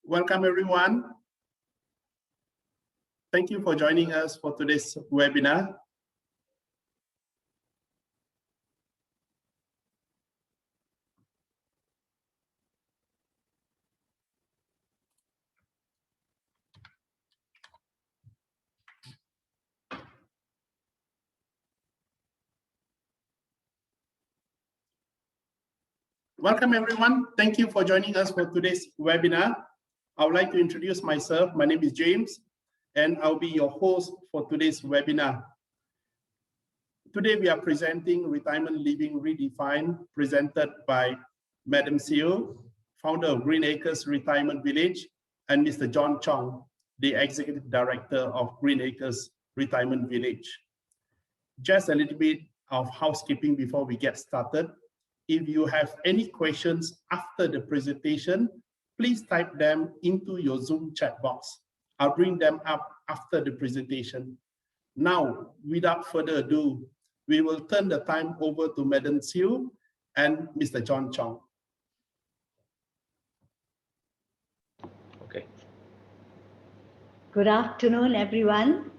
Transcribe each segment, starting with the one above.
Welcome everyone. Thank you for joining us for today's webinar. Welcome everyone. Thank you for joining us for today's webinar. I would like to introduce myself. My name is James, and I'll be your host for today's webinar. Today we are presenting Retirement Living Redefined, presented by Madam CEO, founder of Green Acres Retirement Village, and Mr. John Chong, the Executive Director of Green Acres Retirement Village. Just a little bit of housekeeping before we get started. If you have any questions after the presentation, please type them into your Zoom chat box. I'll bring them up after the presentation. Now, without further ado, we will turn the time over to Madam Siu and Mr. John Chong. Okay. Good afternoon, everyone.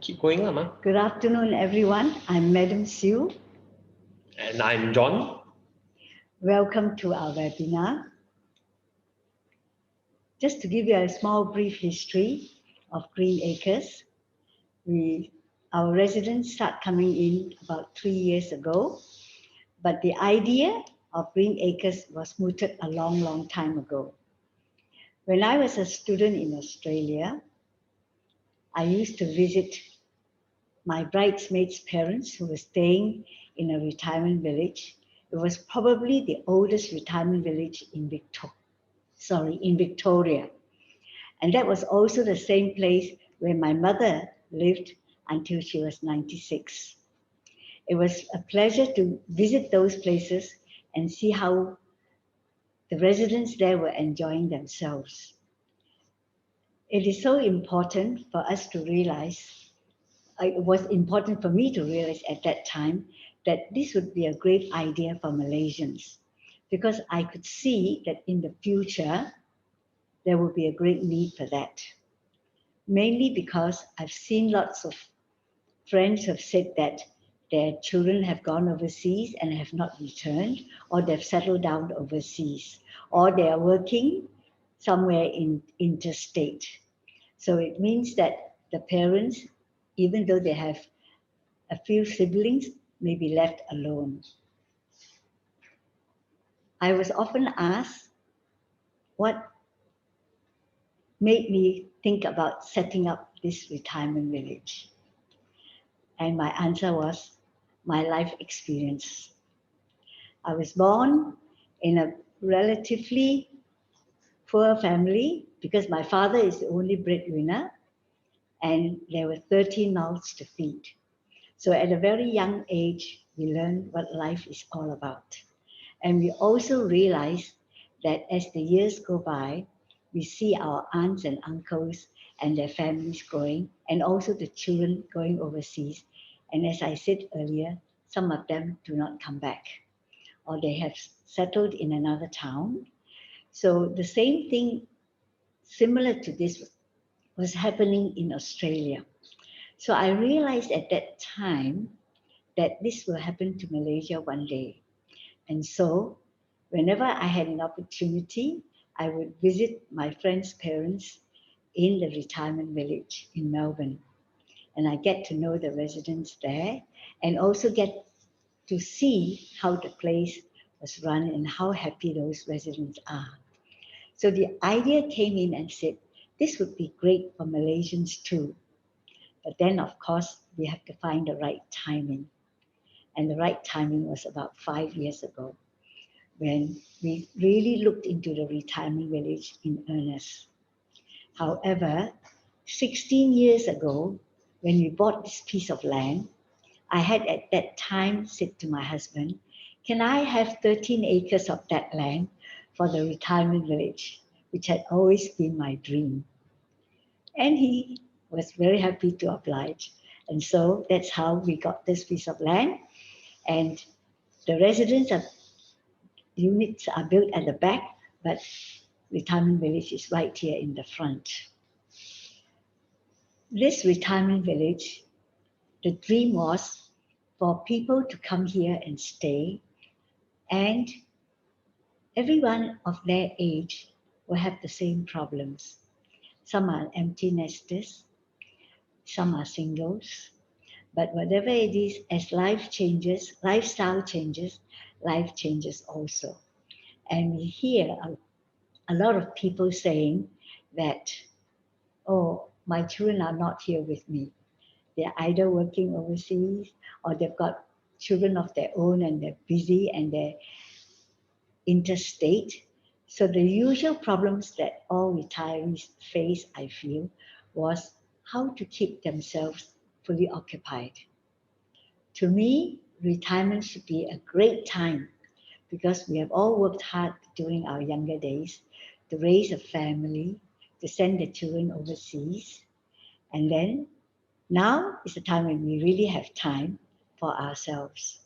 Keep going, Amma. Good afternoon, everyone. I'm Madam Siu. And I'm John. Welcome to our webinar. Just to give you a small brief history of Green Acres, our residents start coming in about 3 years ago, but the idea of Green Acres was mooted a long time ago. When I was a student in Australia, I used to visit my bridesmaids' parents who were staying in a retirement village. It was probably the oldest retirement village in Victoria. And that was also the same place where my mother lived until she was 96. It was a pleasure to visit those places and see how the residents there were enjoying themselves. It is so important for us to realize, it was important for me to realize at that time that this would be a great idea for Malaysians, because I could see that in the future, there would be a great need for that. Mainly because I've seen lots of friends who have said that their children have gone overseas and have not returned, or they've settled down overseas, or they are working somewhere in interstate. So it means that the parents, even though they have a few siblings, may be left alone. I was often asked what made me think about setting up this retirement village. And my answer was my life experience. I was born in a relatively poor family because my father is the only breadwinner and there were 13 mouths to feed. So at a very young age, we learned what life is all about. And we also realized that as the years go by, we see our aunts and uncles and their families growing, and also the children going overseas. And as I said earlier, some of them do not come back, or they have settled in another town. So the same thing, similar to this, was happening in Australia. So I realized at that time that this will happen to Malaysia one day. And so whenever I had an opportunity, I would visit my friends' parents in the retirement village in Melbourne. And I get to know the residents there and also get to see how the place was run and how happy those residents are. So the idea came in and said, this would be great for Malaysians too. But then, of course, we have to find the right timing. And the right timing was about 5 years ago, when we really looked into the retirement village in earnest. However, 16 years ago, when we bought this piece of land, I had at that time said to my husband, can I have 13 acres of that land for the retirement village, which had always been my dream. And he was very happy to oblige. And so that's how we got this piece of land. And the units are built at the back, but retirement village is right here in the front. This retirement village, the dream was for people to come here and stay, and everyone of their age will have the same problems. Some are empty nesters, some are singles, but whatever it is, as life changes, lifestyle changes, life changes also. And we hear a lot of people saying that, oh, my children are not here with me. They're either working overseas or they've got children of their own and they're busy and they're interstate. So the usual problems that all retirees face, I feel, was how to keep themselves fully occupied. To me, retirement should be a great time because we have all worked hard during our younger days to raise a family, to send the children overseas, and then now is the time when we really have time for ourselves.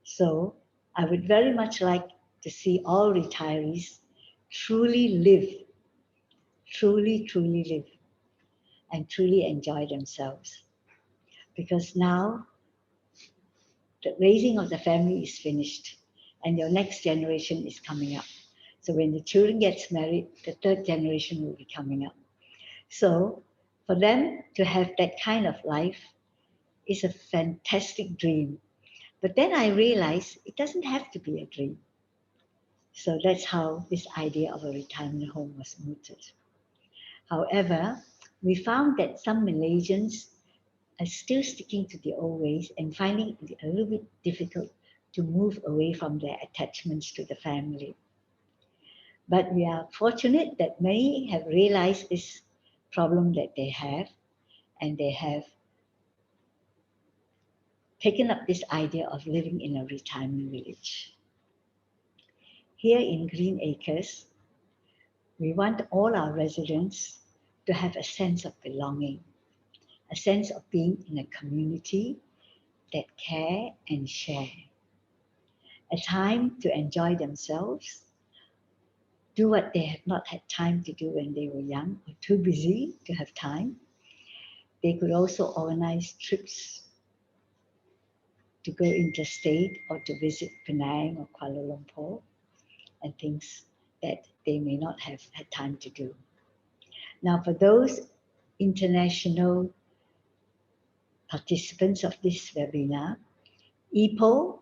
So I would very much like to see all retirees truly live, and truly enjoy themselves. Because now the raising of the family is finished and your next generation is coming up. So when the children gets married, the third generation will be coming up. So for them to have that kind of life is a fantastic dream. But then I realized it doesn't have to be a dream. So that's how this idea of a retirement home was mooted. However, we found that some Malaysians are still sticking to the old ways and finding it a little bit difficult to move away from their attachments to the family. But we are fortunate that many have realized this problem that they have, and they have taken up this idea of living in a retirement village. Here in Green Acres, we want all our residents to have a sense of belonging, a sense of being in a community that care and share. A time to enjoy themselves, do what they have not had time to do when they were young or too busy to have time. They could also organize trips to go interstate or to visit Penang or Kuala Lumpur and things that they may not have had time to do. Now, for those international participants of this webinar, Ipoh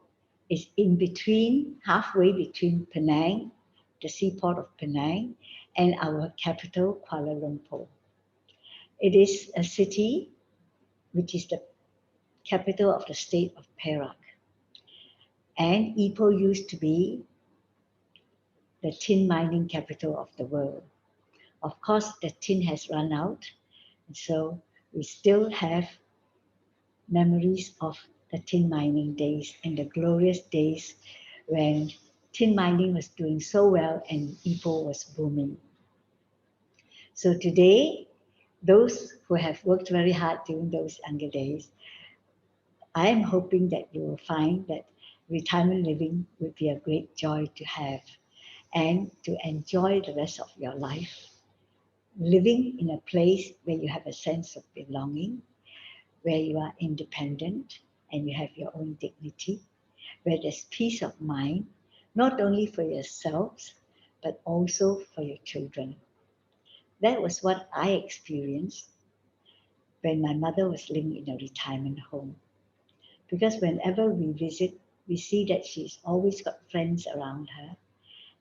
is in between, halfway between Penang, the seaport of Penang, and our capital, Kuala Lumpur. It is a city which is the capital of the state of Perak. And Ipoh used to be the tin mining capital of the world. Of course, the tin has run out, and so we still have memories of the tin mining days and the glorious days when tin mining was doing so well and Ipoh was booming. So today, those who have worked very hard during those younger days, I am hoping that you will find that retirement living would be a great joy to have and to enjoy the rest of your life, living in a place where you have a sense of belonging, where you are independent and you have your own dignity, where there's peace of mind, not only for yourselves, but also for your children. That was what I experienced when my mother was living in a retirement home. Because whenever we visit, we see that she's always got friends around her.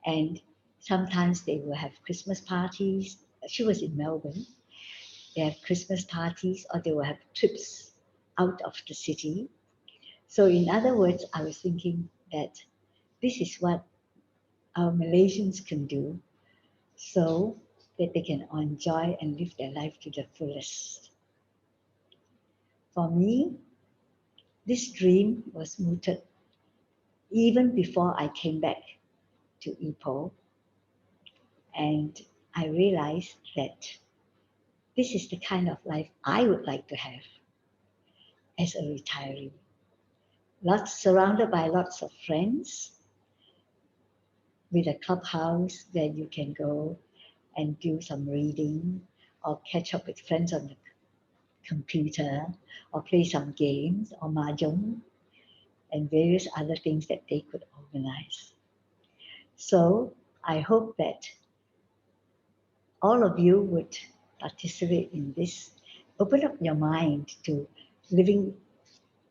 And sometimes they will have Christmas parties. She was in Melbourne. They have Christmas parties or they will have trips out of the city. So in other words, I was thinking that this is what our Malaysians can do so that they can enjoy and live their life to the fullest. For me, this dream was mooted even before I came back to Ipoh, and I realized that this is the kind of life I would like to have as a retiree. Surrounded by lots of friends, with a clubhouse where you can go and do some reading or catch up with friends on the computer or play some games or mahjong and various other things that they could organize. So I hope that all of you would participate in this. Open up your mind to living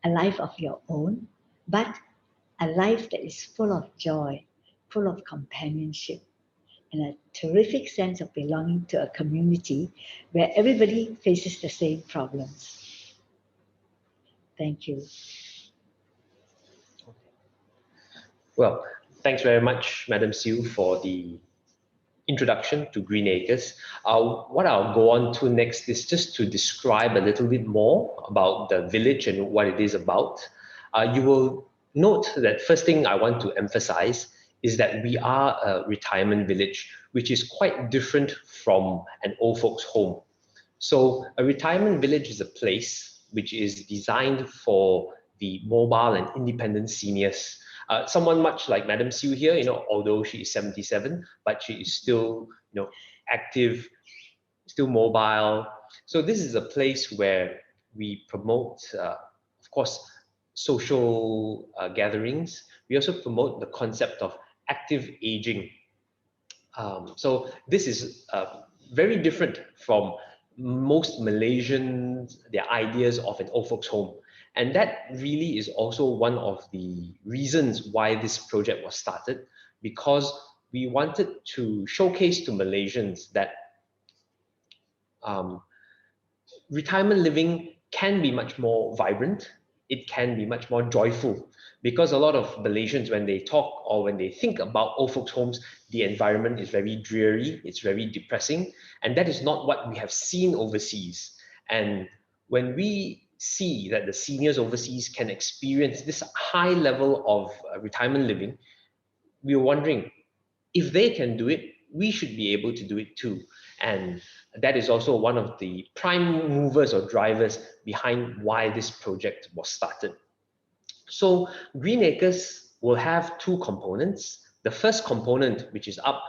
a life of your own, but a life that is full of joy, full of companionship, and a terrific sense of belonging to a community where everybody faces the same problems. Thank you. Well, thanks very much, Madam Siu, for the introduction to Green Acres. What I'll go on to next is just to describe a little bit more about the village and what it is about. You will note that first thing I want to emphasize is that we are a retirement village, which is quite different from an old folks home. So a retirement village is a place which is designed for the mobile and independent seniors. Someone much like Madam Siu here, although she is 77, but she is still, active, still mobile. So this is a place where we promote, of course, social gatherings. We also promote the concept of active aging. So this is very different from most Malaysians, their ideas of an old folks home. And that really is also one of the reasons why this project was started, because we wanted to showcase to Malaysians that retirement living can be much more vibrant. It can be much more joyful, because a lot of Malaysians, when they talk or when they think about old folks homes, the environment is very dreary, it's very depressing, and that is not what we have seen overseas. And when we see that the seniors overseas can experience this high level of retirement living, we are wondering, if they can do it, we should be able to do it too. And that is also one of the prime movers or drivers behind why this project was started. So Green Acres will have two components. The first component, which is up,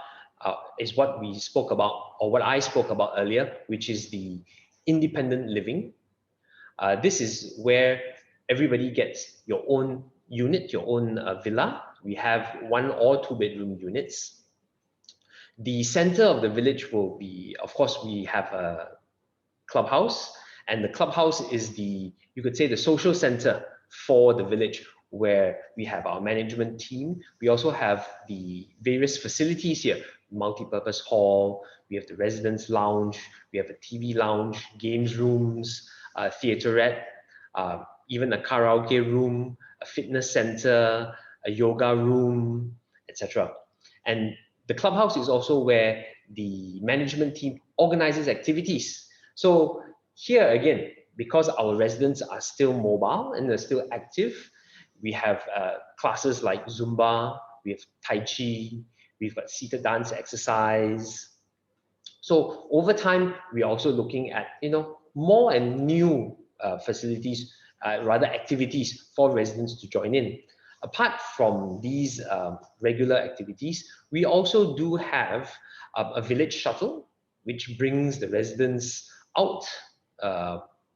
is what we spoke about, or what I spoke about earlier, which is the independent living. This is where everybody gets your own unit, your own villa. We have 1 or 2 bedroom units. The center of the village will be, of course, we have a clubhouse, and the clubhouse is you could say, the social center for the village, where we have our management team. We also have the various facilities here, multi-purpose hall, we have the residence lounge, we have a TV lounge, games rooms, a theaterette, even a karaoke room, a fitness center, a yoga room, etc. And the clubhouse is also where the management team organizes activities. So here again, because our residents are still mobile and they're still active, we have classes like Zumba, we have Tai Chi, we've got seated dance exercise. So over time, we're also looking at, more and new facilities, rather activities for residents to join in. Apart from these regular activities, we also do have a village shuttle, which brings the residents out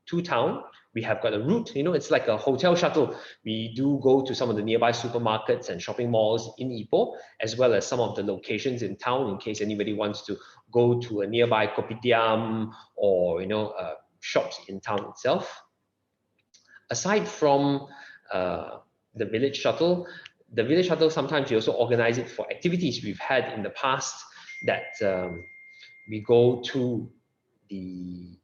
to town. We have got a route, it's like a hotel shuttle. We do go to some of the nearby supermarkets and shopping malls in Ipoh, as well as some of the locations in town, in case anybody wants to go to a nearby kopitiam or, shops in town itself. Aside from the village shuttle, sometimes we also organize it for activities. We've had in the past that we go to the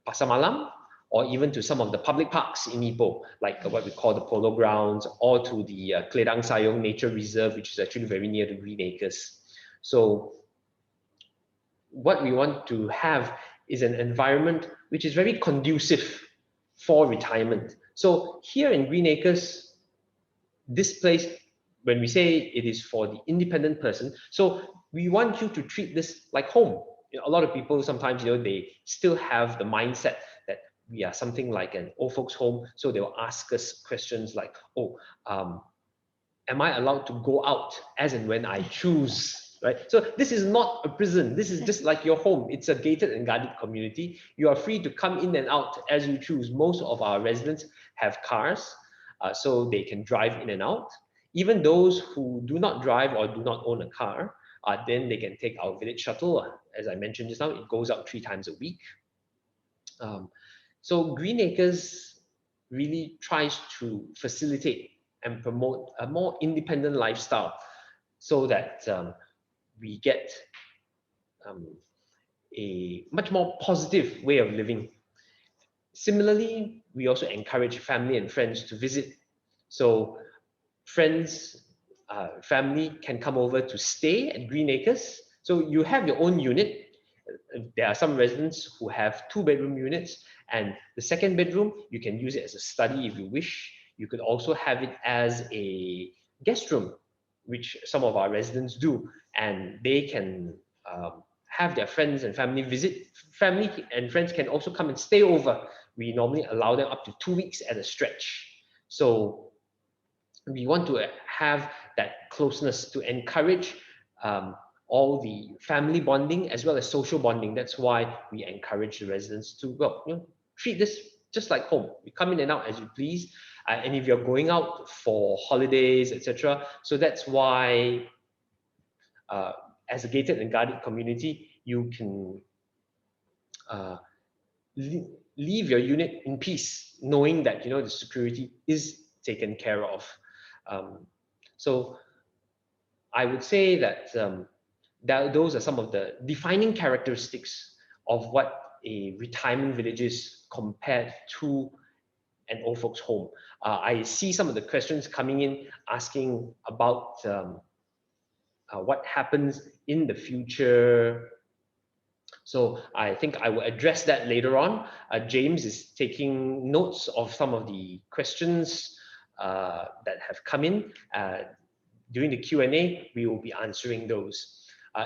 Pasar Malam, or even to some of the public parks in Ipoh, like what we call the Polo Grounds, or to the Kledang Sayong Nature Reserve, which is actually very near the Green Acres. So what we want to have is an environment which is very conducive for retirement. So here in Green Acres, this place, when we say it is for the independent person, so we want you to treat this like home. A lot of people sometimes, they still have the mindset that we are something like an old folks home. So they'll ask us questions like, am am I allowed to go out as and when I choose, right? So this is not a prison. This is just like your home. It's a gated and guarded community. You are free to come in and out as you choose. Most of our residents have cars, so they can drive in and out. Even those who do not drive or do not own a car, then they can take our village shuttle. As I mentioned just now, it goes out 3 times a week. So Green Acres really tries to facilitate and promote a more independent lifestyle so that we get a much more positive way of living. Similarly, we also encourage family and friends to visit. So friends, family can come over to stay at Green Acres. So you have your own unit. There are some residents who have 2-bedroom units, and the 2nd bedroom, you can use it as a study if you wish. You could also have it as a guest room, which some of our residents do, and they can have their friends and family visit. Family and friends can also come and stay over. We normally allow them up to 2 weeks at a stretch. So we want to have that closeness to encourage all the family bonding as well as social bonding. That's why we encourage the residents to, well, treat this just like home. You come in and out as you please. And if you're going out for holidays, etc. So that's why as a gated and guarded community, you can leave your unit in peace, knowing that the security is taken care of. So I would say that, those are some of the defining characteristics of what a retirement village is compared to an old folks home. I see some of the questions coming in asking about what happens in the future. So I think I will address that later on. James is taking notes of some of the questions that have come in. During the Q&A, we will be answering those.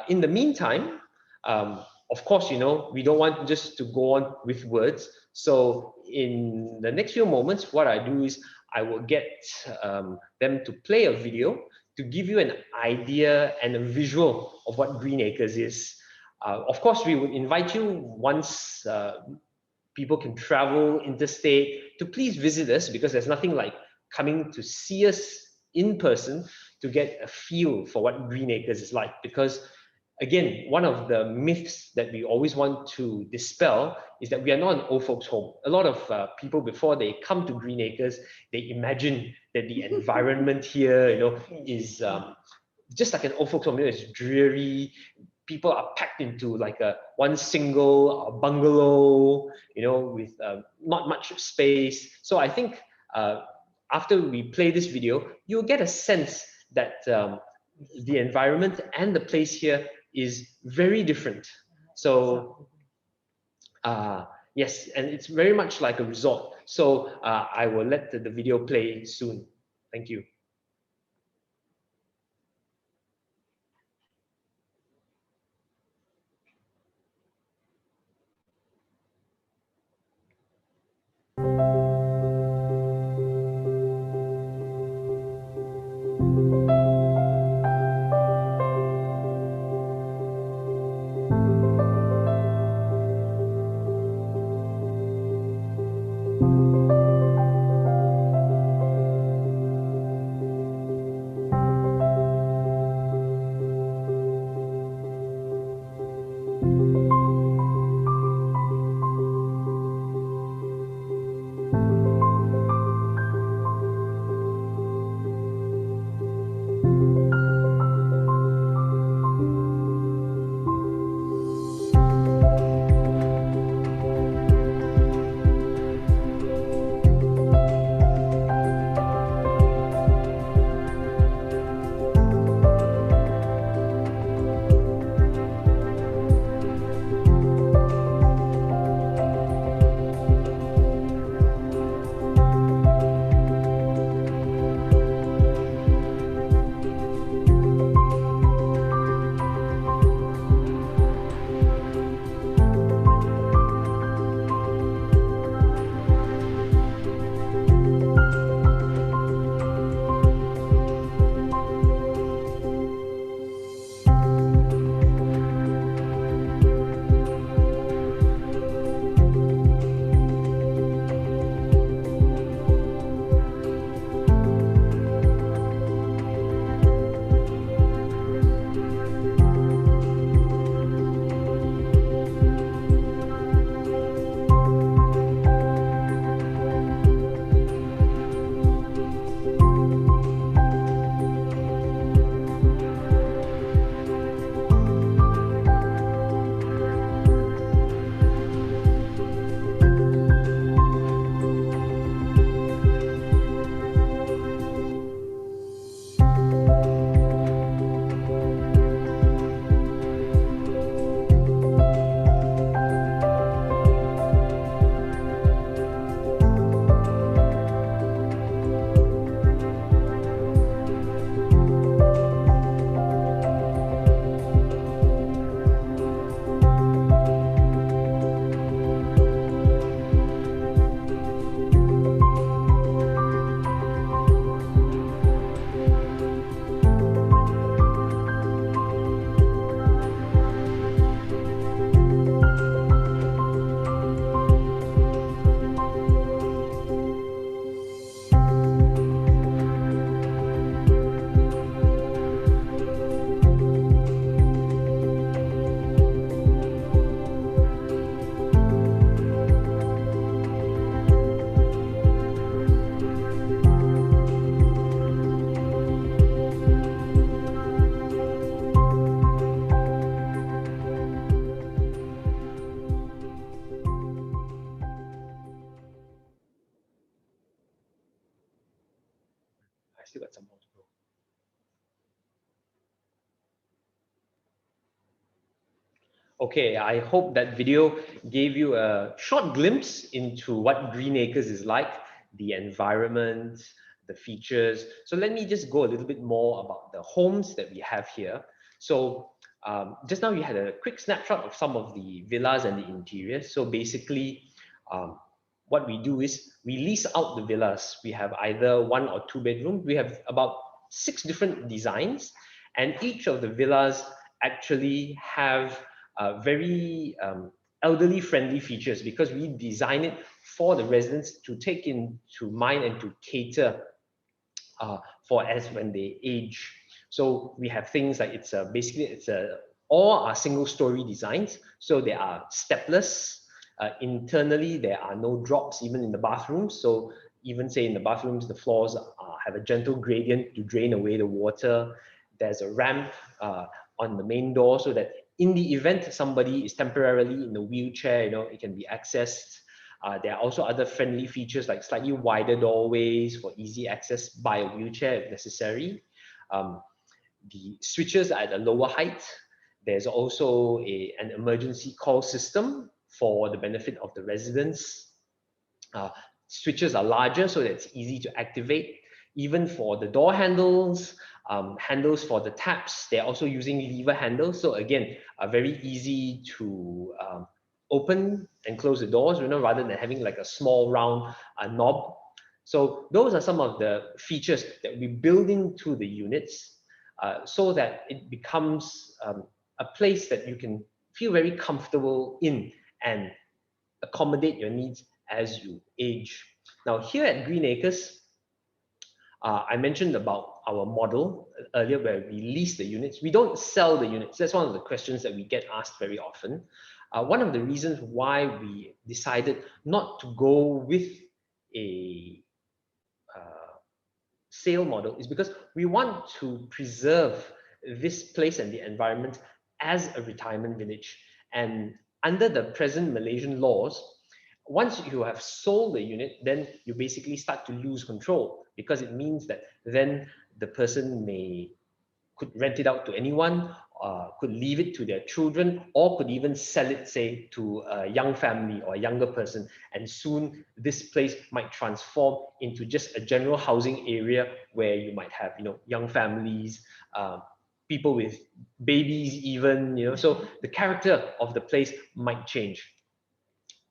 In the meantime, of course, we don't want just to go on with words. So in the next few moments, what I do is I will get them to play a video to give you an idea and a visual of what Green Acres is. Of course, we would invite you once people can travel interstate to please visit us, because there's nothing like coming to see us in person to get a feel for what Green Acres is like. Because again, one of the myths that we always want to dispel is that we are not an old folks home. A lot of people, before they come to Green Acres, they imagine that the environment here, is just like an old folks home. It's dreary. People are packed into like one single bungalow, with not much space. So I think after we play this video, you'll get a sense that the environment and the place here is very different. So yes, and it's very much like a resort. So I will let the video play soon. Thank you. still got some more to go. Okay, I hope that video gave you a short glimpse into what Green Acres is like, the environment, the features. So let me just go a little bit more about the homes that we have here. So just now you had a quick snapshot of some of the villas and the interiors. So basically, what we do is we lease out the villas. We have either 1 or 2 bedrooms. We have about 6 different designs, and each of the villas actually have very elderly friendly features, because we design it for the residents to take into mind and to cater for as when they age. So we have things like basically all are single story designs. So they are stepless. Internally, there are no drops even in the bathrooms. So even say in the bathrooms, the floors have a gentle gradient to drain away the water. There's a ramp on the main door, so that in the event somebody is temporarily in a wheelchair, it can be accessed. There are also other friendly features like slightly wider doorways for easy access by a wheelchair if necessary. The switches are at a lower height. There's also an emergency call system for the benefit of the residents. Switches are larger, so that it's easy to activate. Even for the door handles, handles for the taps, they're also using lever handles. So again, very easy to open and close the doors, rather than having like a small round knob. So those are some of the features that we build into the units, so that it becomes a place that you can feel very comfortable in and accommodate your needs as you age. Now here at Green Acres, I mentioned about our model earlier where we lease the units. We don't sell the units. That's one of the questions that we get asked very often. One of the reasons why we decided not to go with a sale model is because we want to preserve this place and the environment as a retirement village. And under the present Malaysian laws, once you have sold the unit, then you basically start to lose control, because it means that then the person could rent it out to anyone, could leave it to their children, or could even sell it, say, to a young family or a younger person. And soon this place might transform into just a general housing area where you might have, young families, people with babies even, so the character of the place might change.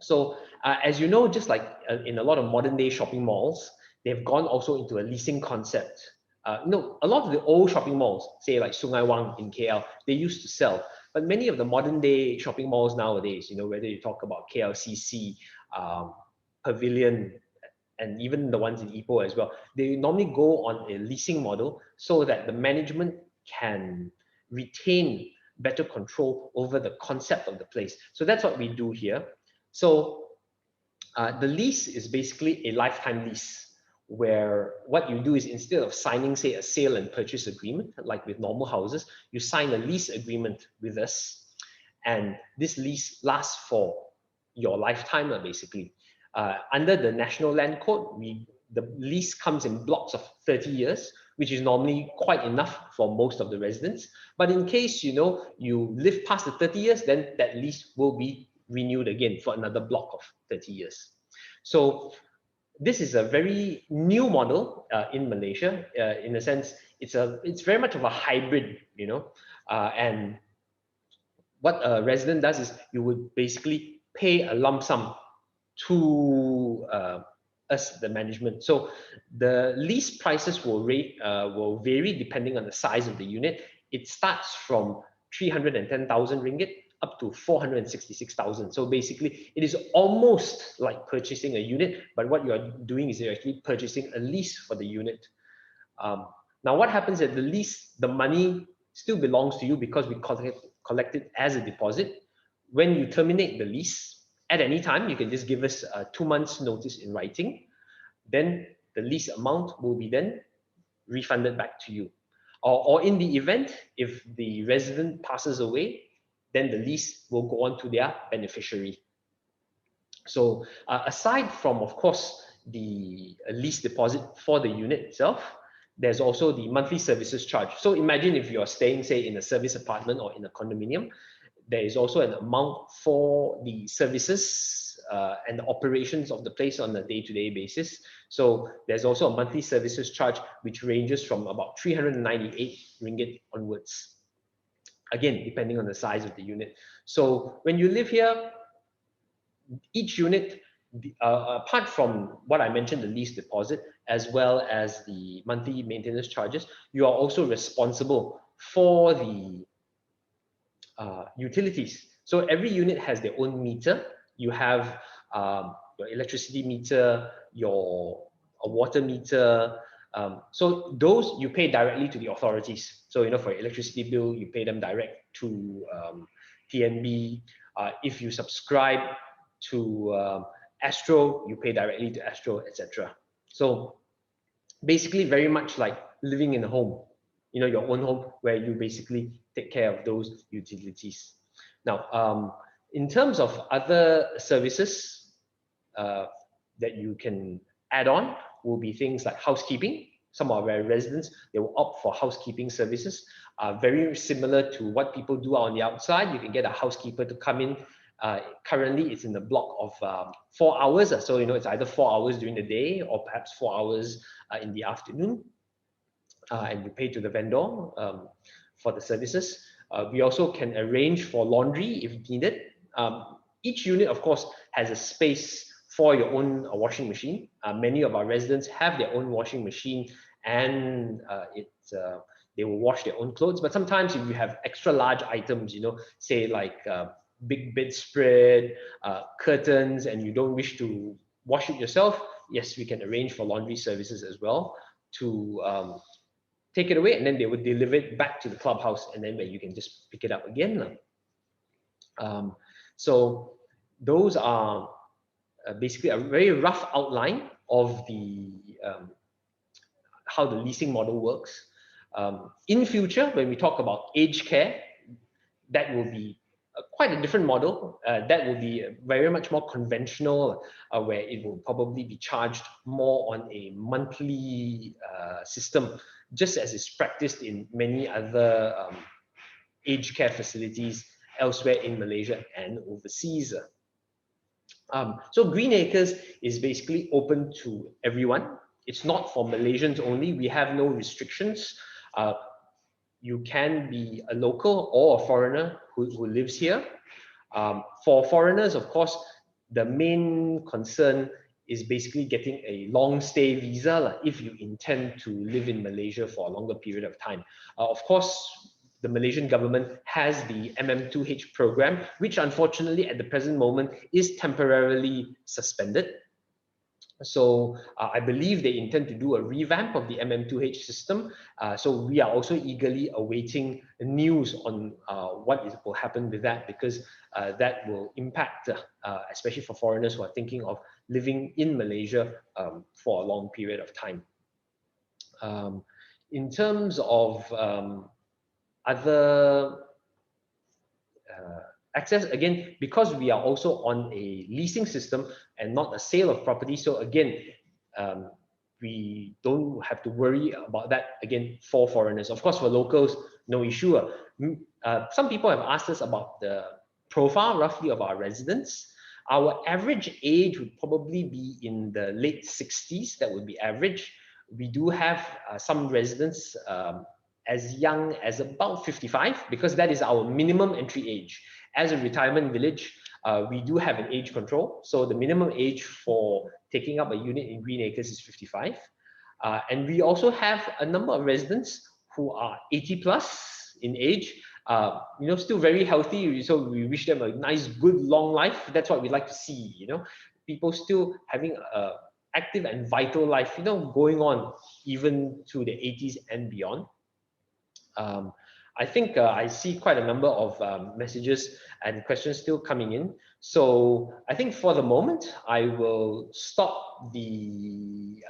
So as you know, just like in a lot of modern day shopping malls, they've gone also into a leasing concept. A lot of the old shopping malls, say like Sungai Wang in KL, they used to sell. But many of the modern day shopping malls nowadays, whether you talk about KLCC, Pavilion, and even the ones in Ipoh as well, they normally go on a leasing model so that the management can retain better control over the concept of the place. So that's what we do here. So the lease is basically a lifetime lease, where what you do is, instead of signing, say, a sale and purchase agreement, like with normal houses, you sign a lease agreement with us. And this lease lasts for your lifetime, basically. Under the National Land Code, the lease comes in blocks of 30 years, which is normally quite enough for most of the residents. But in case, you live past the 30 years, then that lease will be renewed again for another block of 30 years. So this is a very new model in Malaysia. In a sense, it's very much of a hybrid, and what a resident does is you would basically pay a lump sum to us, the management. So the lease prices will vary depending on the size of the unit. It starts from 310,000 ringgit up to 466,000. So basically, it is almost like purchasing a unit, but what you are doing is you're actually purchasing a lease for the unit. Now, what happens is the lease, the money still belongs to you because we collect it as a deposit. When you terminate the lease, at any time, you can just give us 2 months notice in writing. Then the lease amount will be then refunded back to you. Or in the event, if the resident passes away, then the lease will go on to their beneficiary. So aside from, of course, the lease deposit for the unit itself, there's also the monthly services charge. So imagine if you're staying, say, in a service apartment or in a condominium, there is also an amount for the services and the operations of the place on a day-to-day basis. So there's also a monthly services charge, which ranges from about 398 ringgit onwards. Again, depending on the size of the unit. So when you live here, each unit, apart from what I mentioned, the lease deposit, as well as the monthly maintenance charges, you are also responsible for the utilities. So every unit has their own meter. You have your electricity meter, your water meter. So those you pay directly to the authorities. So, you know, for your electricity bill, you pay them direct to TNB. If you subscribe to Astro, you pay directly to Astro, etc. So basically very much like living in a home, you know, your own home, where you basically take care of those utilities. Now, in terms of other services that you can add on will be things like housekeeping. Some of our residents, they will opt for housekeeping services, very similar to what people do on the outside. You can get a housekeeper to come in. Currently, it's in the block of 4 hours. So, you know, it's either 4 hours during the day or perhaps 4 hours in the afternoon. And you pay to the vendor for the services. We also can arrange for laundry if needed. Each unit, of course, has a space for your own washing machine. Many of our residents have their own washing machine, and they will wash their own clothes. But sometimes if you have extra large items, you know, say like big bedspread, curtains, and you don't wish to wash it yourself, yes, we can arrange for laundry services as well to take it away, and then they would deliver it back to the clubhouse, and then where you can just pick it up again. So those are basically a very rough outline of the how the leasing model works. In future, when we talk about aged care, that will be quite a different model. That will be very much more conventional, where it will probably be charged more on a monthly system, just as is practiced in many other aged care facilities elsewhere in Malaysia and overseas. So Green Acres is basically open to everyone. It's not for Malaysians only. We have no restrictions. You can be a local or a foreigner who lives here. For foreigners, of course, the main concern is basically getting a long stay visa if you intend to live in Malaysia for a longer period of time. Of course, the Malaysian government has the MM2H program, which unfortunately at the present moment is temporarily suspended. So I believe they intend to do a revamp of the MM2H system. So we are also eagerly awaiting news on what will happen with that, because that will impact, especially for foreigners who are thinking of living in Malaysia for a long period of time. In terms of other access, again, because we are also on a leasing system and not a sale of property, so again, we don't have to worry about that again for foreigners. Of course, for locals, no issue. Some people have asked us about the profile roughly of our residents. Our average age would probably be in the late 60s. That would be average. We do have some residents as young as about 55, because that is our minimum entry age. As a retirement village, we do have an age control. So the minimum age for taking up a unit in Green Acres is 55. And we also have a number of residents who are 80 plus in age, you know, still very healthy. So we wish them a nice, good, long life. That's what we like to see, you know, people still having a active and vital life, you know, going on even to the 80s and beyond. I think I see quite a number of messages and questions still coming in. So I think for the moment, I will stop the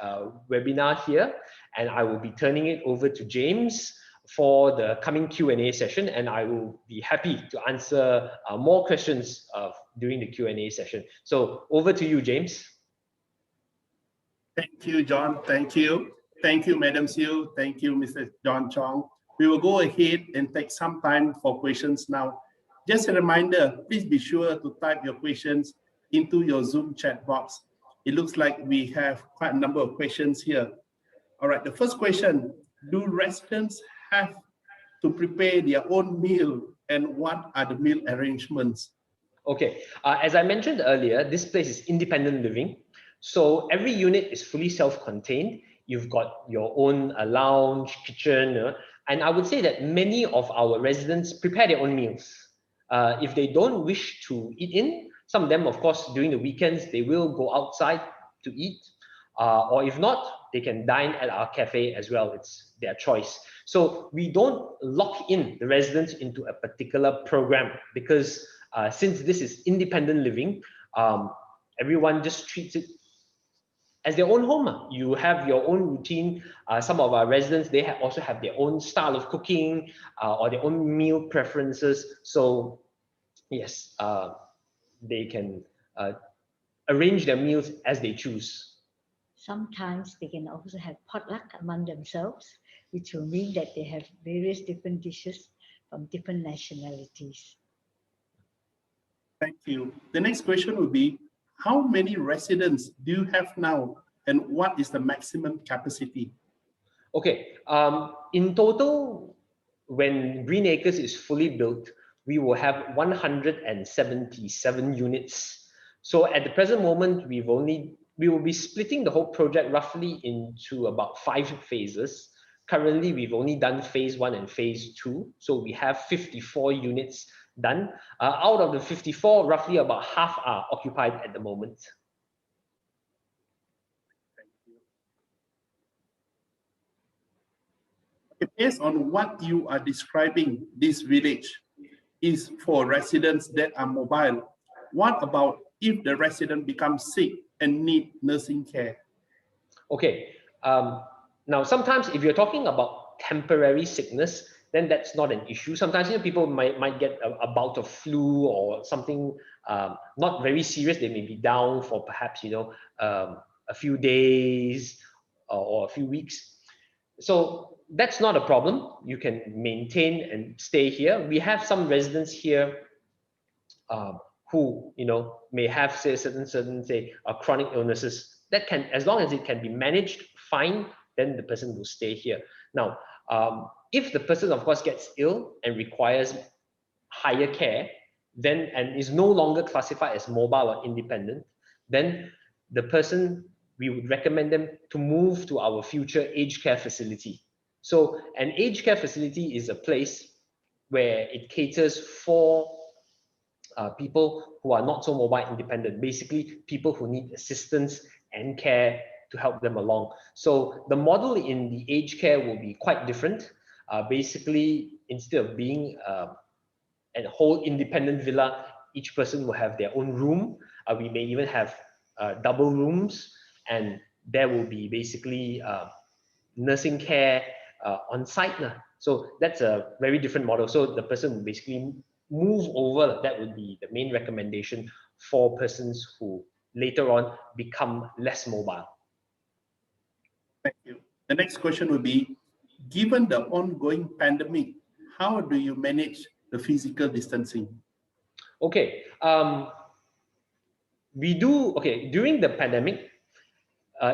webinar here, and I will be turning it over to James for the coming Q&A session, and I will be happy to answer more questions during the Q&A session. So over to you, James. Thank you, John. Thank you. Thank you, Madam Siu. Thank you, Mr. John Chong. We will go ahead and take some time for questions now. Just a reminder, please be sure to type your questions into your Zoom chat box. It looks like we have quite a number of questions here. All right, the first question, do residents have to prepare their own meal, and what are the meal arrangements? Okay, as I mentioned earlier, this place is independent living. So every unit is fully self-contained. You've got your own lounge, kitchen, and I would say that many of our residents prepare their own meals. If they don't wish to eat in, some of them, of course, during the weekends, they will go outside to eat. Or if not, they can dine at our cafe as well. It's their choice. So we don't lock in the residents into a particular program because since this is independent living, everyone just treats it as their own home. You have your own routine. Some of our residents, they also have their own style of cooking or their own meal preferences. So yes, they can arrange their meals as they choose. Sometimes they can also have potluck among themselves, which will mean that they have various different dishes from different nationalities. Thank you. The next question will be, how many residents do you have now, and what is the maximum capacity? Okay, in total, when Green Acres is fully built, we will have 177 units. So at the present moment, we will be splitting the whole project roughly into about 5 phases. Currently, we've only done phase 1 and phase 2. So we have 54 units done. Out of the 54, roughly about half are occupied at the moment. Based on what you are describing, this village is for residents that are mobile. What about if the resident becomes sick and need nursing care? Okay, now sometimes if you're talking about temporary sickness, then that's not an issue. Sometimes people might get a bout of flu or something not very serious. They may be down for perhaps a few days or a few weeks. So that's not a problem. You can maintain and stay here. We have some residents here who may have certain chronic illnesses that can, as long as it can be managed fine, then the person will stay here. Now, if the person of course gets ill and requires higher care, then and is no longer classified as mobile or independent, then the person, we would recommend them to move to our future aged care facility. So an aged care facility is a place where it caters for people who are not so mobile independent, basically people who need assistance and care to help them along. So the model in the aged care will be quite different. Basically, instead of being a whole independent villa, each person will have their own room. We may even have double rooms, and there will be basically nursing care on site. So that's a very different model. So the person will basically move over. That would be the main recommendation for persons who later on become less mobile. Thank you. The next question will be, given the ongoing pandemic, how do you manage the physical distancing? Okay, during the pandemic,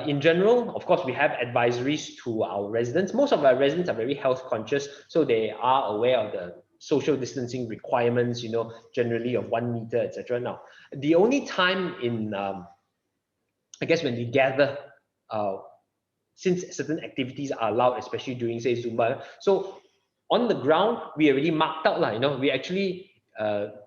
in general, of course, we have advisories to our residents. Most of our residents are very health conscious, so they are aware of the social distancing requirements, generally of 1 meter, etc. Now, the only time in, I guess, when we gather, since certain activities are allowed, especially during, say, Zumba, so on the ground, we already marked out, we actually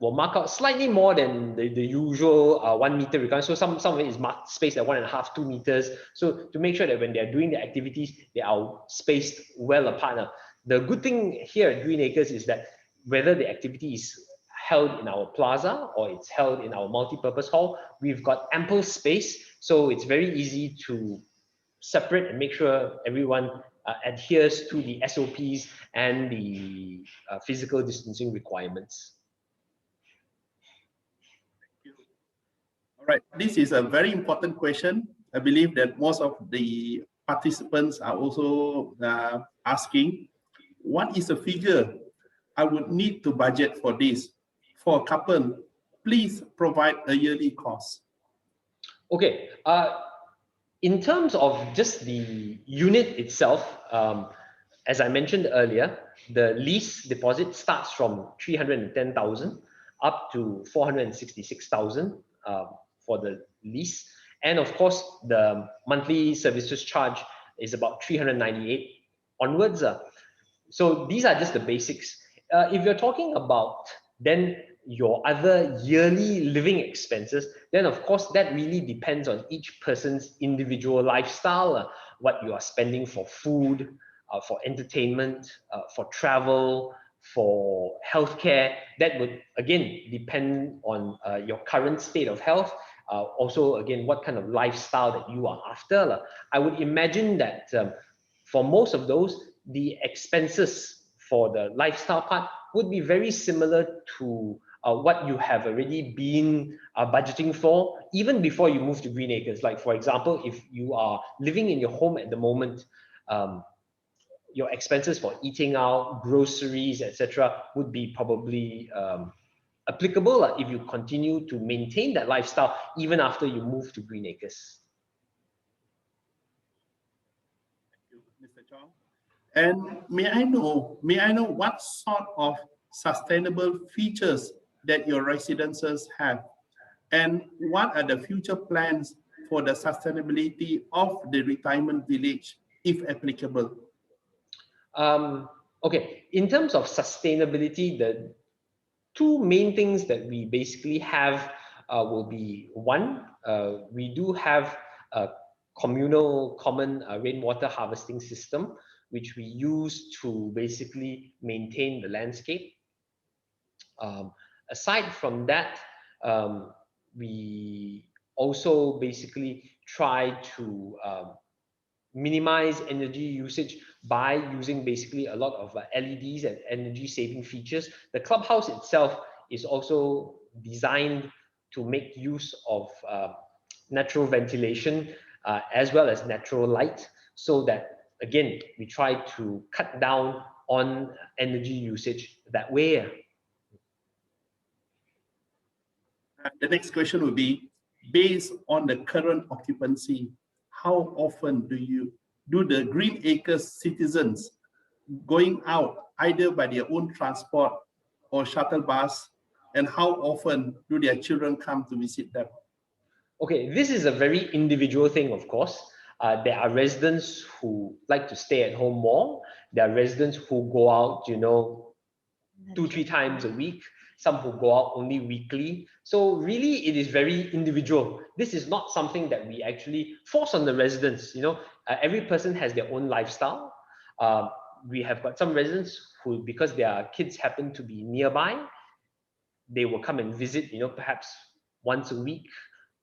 will mark out slightly more than the usual 1 meter requirement. So some of it is marked spaced at 1.5, 2 meters. So to make sure that when they're doing the activities, they are spaced well apart. Now, the good thing here at Green Acres is that whether the activity is held in our plaza or it's held in our multi-purpose hall, we've got ample space. So it's very easy to separate and make sure everyone adheres to the SOPs and the physical distancing requirements. All right, this is a very important question. I believe that most of the participants are also asking, what is the figure I would need to budget for this? For a couple, please provide a yearly cost. Okay. In terms of just the unit itself, as I mentioned earlier, the lease deposit starts from 310,000 up to 466,000 for the lease. And of course, the monthly services charge is about 398 onwards. So these are just the basics. If you're talking about then your other yearly living expenses, then of course that really depends on each person's individual lifestyle, what you are spending for food, for entertainment, for travel, for healthcare. That would again depend on your current state of health. Also, again, what kind of lifestyle that you are after. I would imagine that for most of those, the expenses for the lifestyle part would be very similar to what you have already been budgeting for, even before you move to Green Acres. Like, for example, if you are living in your home at the moment, your expenses for eating out, groceries, etc., would be probably applicable if you continue to maintain that lifestyle even after you move to Green Acres. Thank you, Mr. Chong. And may I know what sort of sustainable features that your residences have, and what are the future plans for the sustainability of the retirement village, if applicable? Okay, in terms of sustainability, the two main things that we basically have will be one, we do have a communal common rainwater harvesting system, which we use to basically maintain the landscape. Aside from that, we also basically try to minimize energy usage by using basically a lot of LEDs and energy saving features. The clubhouse itself is also designed to make use of natural ventilation as well as natural light, so that again we try to cut down on energy usage that way. The next question will be, based on the current occupancy, how often do the Green Acres citizens going out either by their own transport or shuttle bus, and how often do their children come to visit them? Okay, this is a very individual thing, of course. There are residents who like to stay at home more. There are residents who go out, 2-3 times a week. Some who go out only weekly. So really, it is very individual. This is not something that we actually force on the residents. Every person has their own lifestyle. We have got some residents who, because their kids happen to be nearby, they will come and visit, perhaps once a week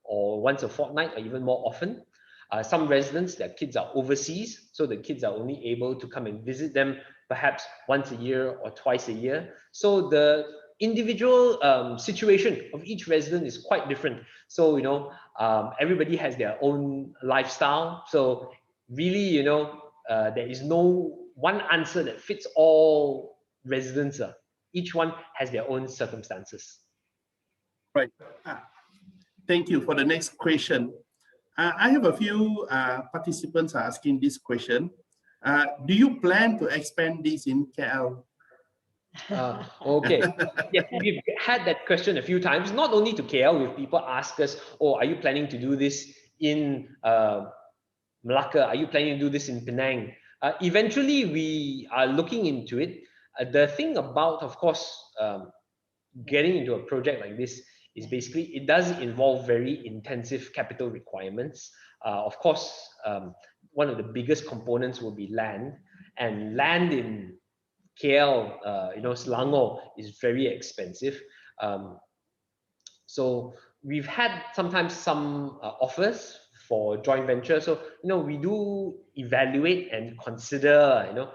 or once a fortnight or even more often. Some residents, their kids are overseas, so the kids are only able to come and visit them perhaps once a year or twice a year. So the individual situation of each resident is quite different. So, everybody has their own lifestyle. So really, there is no one answer that fits all residents. Each one has their own circumstances. Right. Thank you. For the next question, I have a few participants asking this question. Do you plan to expand this in KL? Okay. Yes, we've had that question a few times, not only to KL, with people ask us, oh, are you planning to do this in Malacca? Are you planning to do this in Penang? Eventually, we are looking into it. The thing about, of course, getting into a project like this is basically it does involve very intensive capital requirements. Of course, one of the biggest components will be land, and land in KL, Selangor is very expensive. So we've had sometimes some offers for joint venture. So, we do evaluate and consider,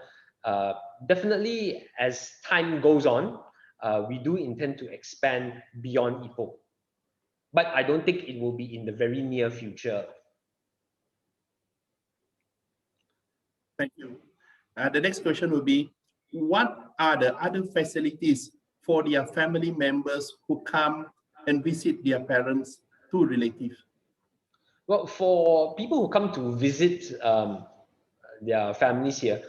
definitely as time goes on, we do intend to expand beyond Ipoh. But I don't think it will be in the very near future. Thank you. The next question will be, what are the other facilities for their family members who come and visit their parents to relatives? Well, for people who come to visit their families here,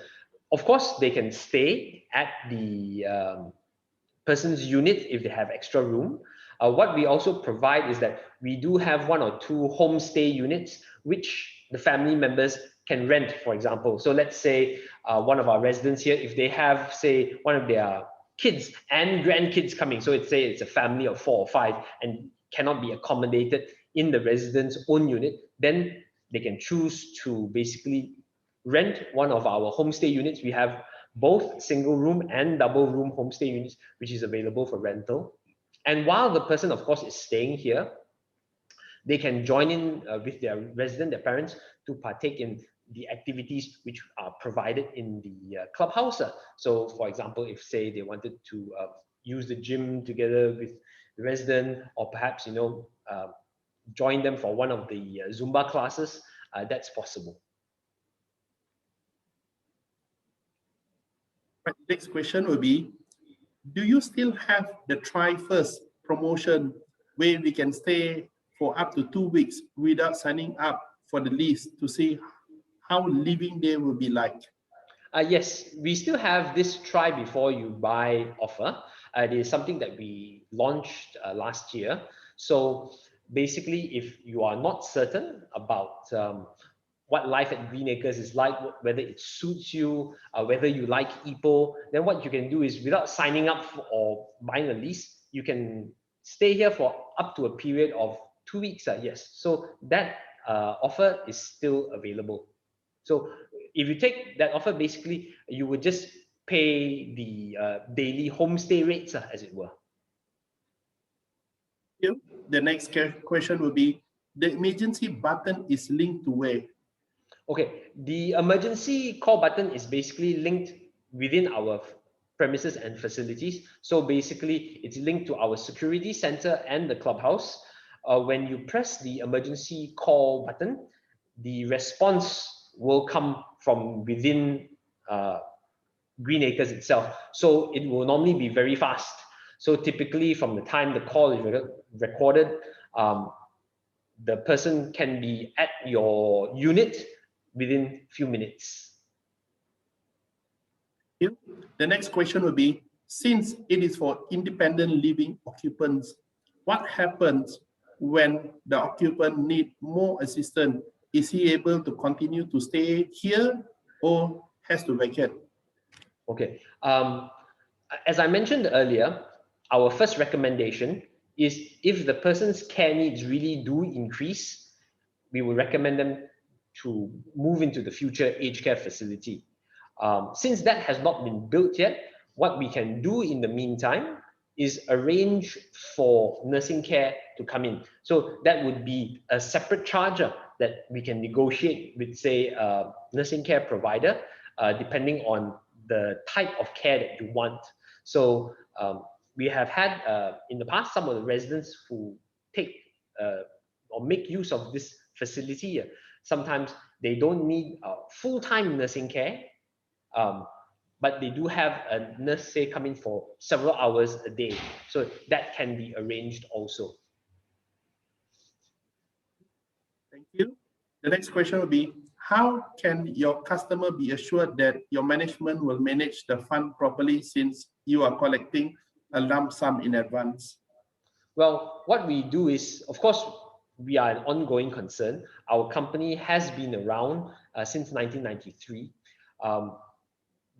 of course, they can stay at the person's unit if they have extra room. What we also provide is that we do have 1 or 2 homestay units which the family members can rent, for example. So let's say one of our residents here, if they have, say, one of their kids and grandkids coming, so it's say it's a family of 4 or 5 and cannot be accommodated in the resident's own unit, then they can choose to basically rent one of our homestay units. We have both single room and double room homestay units, which is available for rental. And while the person, of course, is staying here, they can join in with their resident, their parents, to partake in the activities which are provided in the clubhouse. So, for example, if say they wanted to use the gym together with the resident, or perhaps join them for one of the Zumba classes, that's possible. Next question will be, do you still have the Try First promotion where we can stay for up to 2 weeks without signing up for the lease to see how living there will be like? Yes, we still have this try before you buy offer. It is something that we launched last year. So basically, if you are not certain about what life at Green Acres is like, whether it suits you, whether you like Ipoh, then what you can do is, without signing up or buying a lease, you can stay here for up to a period of 2 weeks. Yes, so that offer is still available. So if you take that offer, basically you would just pay the daily homestay rates, as it were. The next question will be, the emergency button is linked to where? Okay, the emergency call button is basically linked within our premises and facilities. So basically, it's linked to our security center and the clubhouse. When you press the emergency call button, the response will come from within Green Acres itself. So it will normally be very fast. So typically, from the time the call is recorded, the person can be at your unit within a few minutes. The next question will be, since it is for independent living occupants, what happens when the occupant needs more assistance? Is he able to continue to stay here or has to vacate? Okay. As I mentioned earlier, our first recommendation is, if the person's care needs really do increase, we will recommend them to move into the future aged care facility. Since that has not been built yet, what we can do in the meantime is arrange for nursing care to come in. So that would be a separate charge that we can negotiate with, say, a nursing care provider, depending on the type of care that you want. So we have had in the past some of the residents who take or make use of this facility. Sometimes they don't need full-time nursing care, but they do have a nurse, say, come in for several hours a day. So that can be arranged also. Thank you. The next question will be, how can your customer be assured that your management will manage the fund properly since you are collecting a lump sum in advance? Well, what we do is, of course, we are an ongoing concern. Our company has been around since 1993.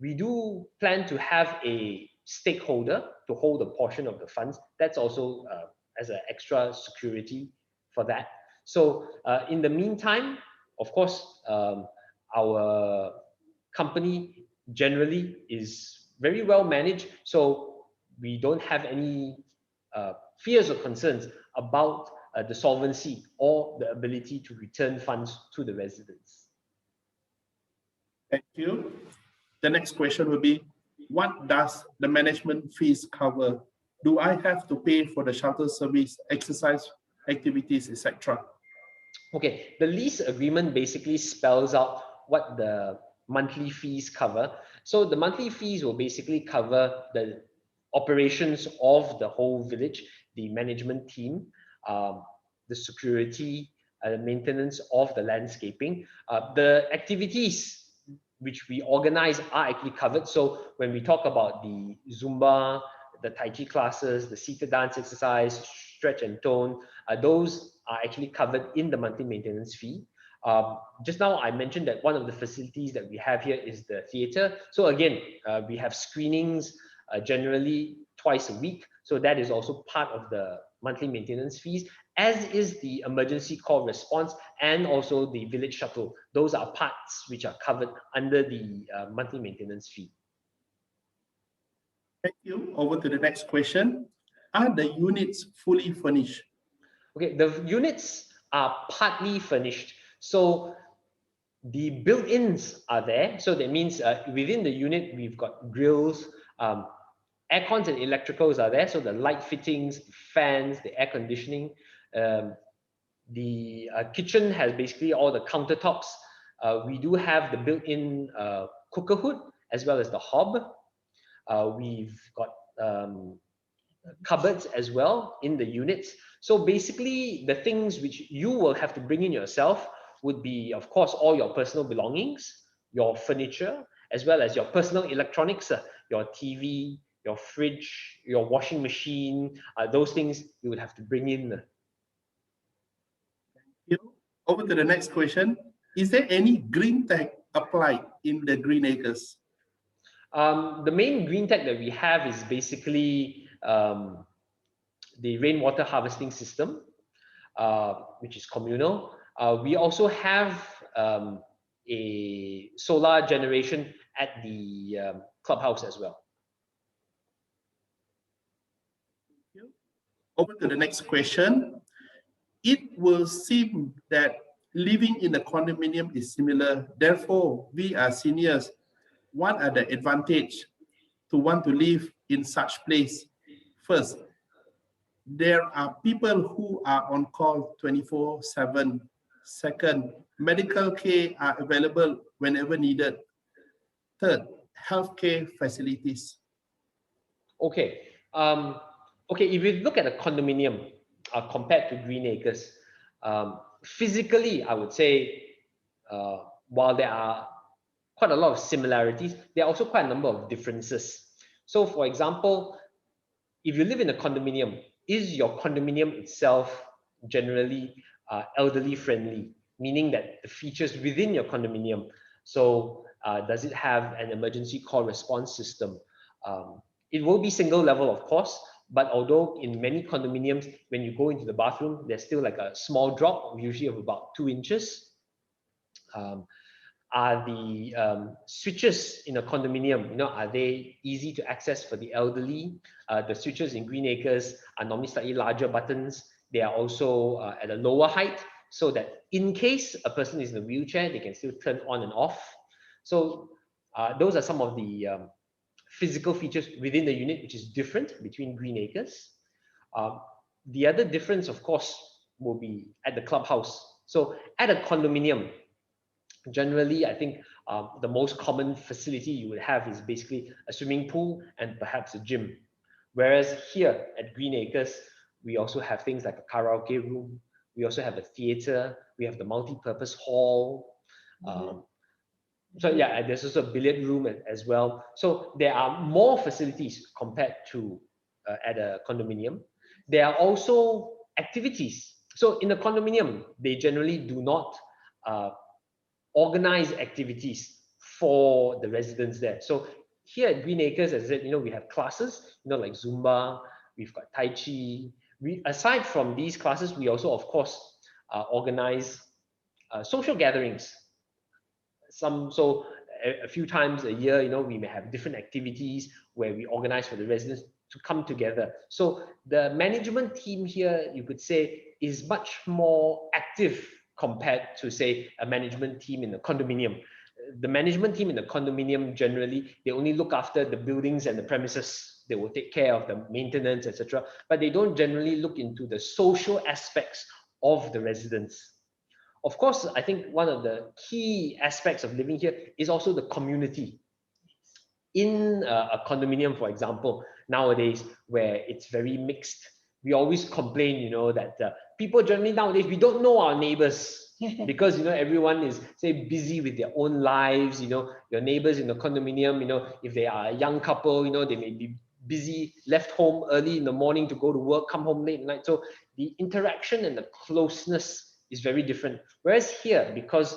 We do plan to have a stakeholder to hold a portion of the funds. That's also as an extra security for that. So in the meantime, of course, our company generally is very well managed. So we don't have any fears or concerns about the solvency or the ability to return funds to the residents. Thank you. The next question will be, what does the management fees cover? Do I have to pay for the shelter service, exercise activities, etc.? Okay, the lease agreement basically spells out what the monthly fees cover? So the monthly fees will basically cover the operations of the whole village, the management team, the security, maintenance of the landscaping. The activities which we organize are actually covered. So when we talk about the Zumba, the Tai Chi classes, the seated dance exercise, stretch and tone, those are actually covered in the monthly maintenance fee. Just now I mentioned that one of the facilities that we have here is the theater. So again, we have screenings generally twice a week. So that is also part of the monthly maintenance fees, as is the emergency call response and also the village shuttle. Those are parts which are covered under the monthly maintenance fee. Thank you. Over to the next question. Are the units fully furnished? Okay, the units are partly furnished. So the built-ins are there. So that means within the unit, we've got grills, air cons and electricals are there. So the light fittings, fans, the air conditioning. The kitchen has basically all the countertops. We do have the built-in cooker hood as well as the hob. We've got cupboards as well in the units. So basically, the things which you will have to bring in yourself would be, of course, all your personal belongings, your furniture, as well as your personal electronics, your TV, your fridge, your washing machine, those things you would have to bring in. Over to the next question. Is there any green tech applied in the Green Acres? The main green tech that we have is basically the rainwater harvesting system, which is communal. We also have a solar generation at the clubhouse as well. Over to the next question. It will seem that living in a condominium is similar. Therefore, we are seniors. What are the advantages to want to live in such place? First, there are people who are on call 24/7. Second, medical care are available whenever needed. Third, healthcare facilities. Okay. Okay, if you look at a condominium compared to Green Acres, physically, I would say, while there are quite a lot of similarities, there are also quite a number of differences. So, for example, if you live in a condominium, is your condominium itself generally elderly friendly? Meaning that the features within your condominium, so does it have an emergency call response system? It will be single level, of course, but although in many condominiums, when you go into the bathroom, there's still like a small drop, usually of about 2 inches. Are the switches in a condominium, are they easy to access for the elderly? The switches in Green Acres are normally slightly larger buttons. They are also at a lower height, so that in case a person is in a wheelchair, they can still turn on and off. So those are some of the physical features within the unit, which is different between Green Acres. The other difference, of course, will be at the clubhouse. So at a condominium, generally, I think the most common facility you would have is basically a swimming pool and perhaps a gym. Whereas here at Green Acres, we also have things like a karaoke room. We also have a theater. We have the multi-purpose hall. So yeah, there's also a billiard room as well. So there are more facilities compared to at a condominium. There are also activities. So in a condominium, they generally do not organize activities for the residents there. So here at Green Acres, as I said, we have classes, like Zumba, we've got Tai Chi. Aside from these classes, we also, of course, organize social gatherings. So a few times a year, we may have different activities where we organize for the residents to come together. So the management team here, you could say, is much more active compared to, say, a management team in a condominium. The management team in a condominium, generally, they only look after the buildings and the premises. They will take care of the maintenance, etc. But they don't generally look into the social aspects of the residents. Of course, I think one of the key aspects of living here is also the community. In a condominium, for example, nowadays where it's very mixed, we always complain, that people generally nowadays, we don't know our neighbors because, everyone is, say, busy with their own lives. Your neighbors in the condominium, if they are a young couple, they may be busy, left home early in the morning to go to work, come home late at night. So the interaction and the closeness is very different. Whereas here, because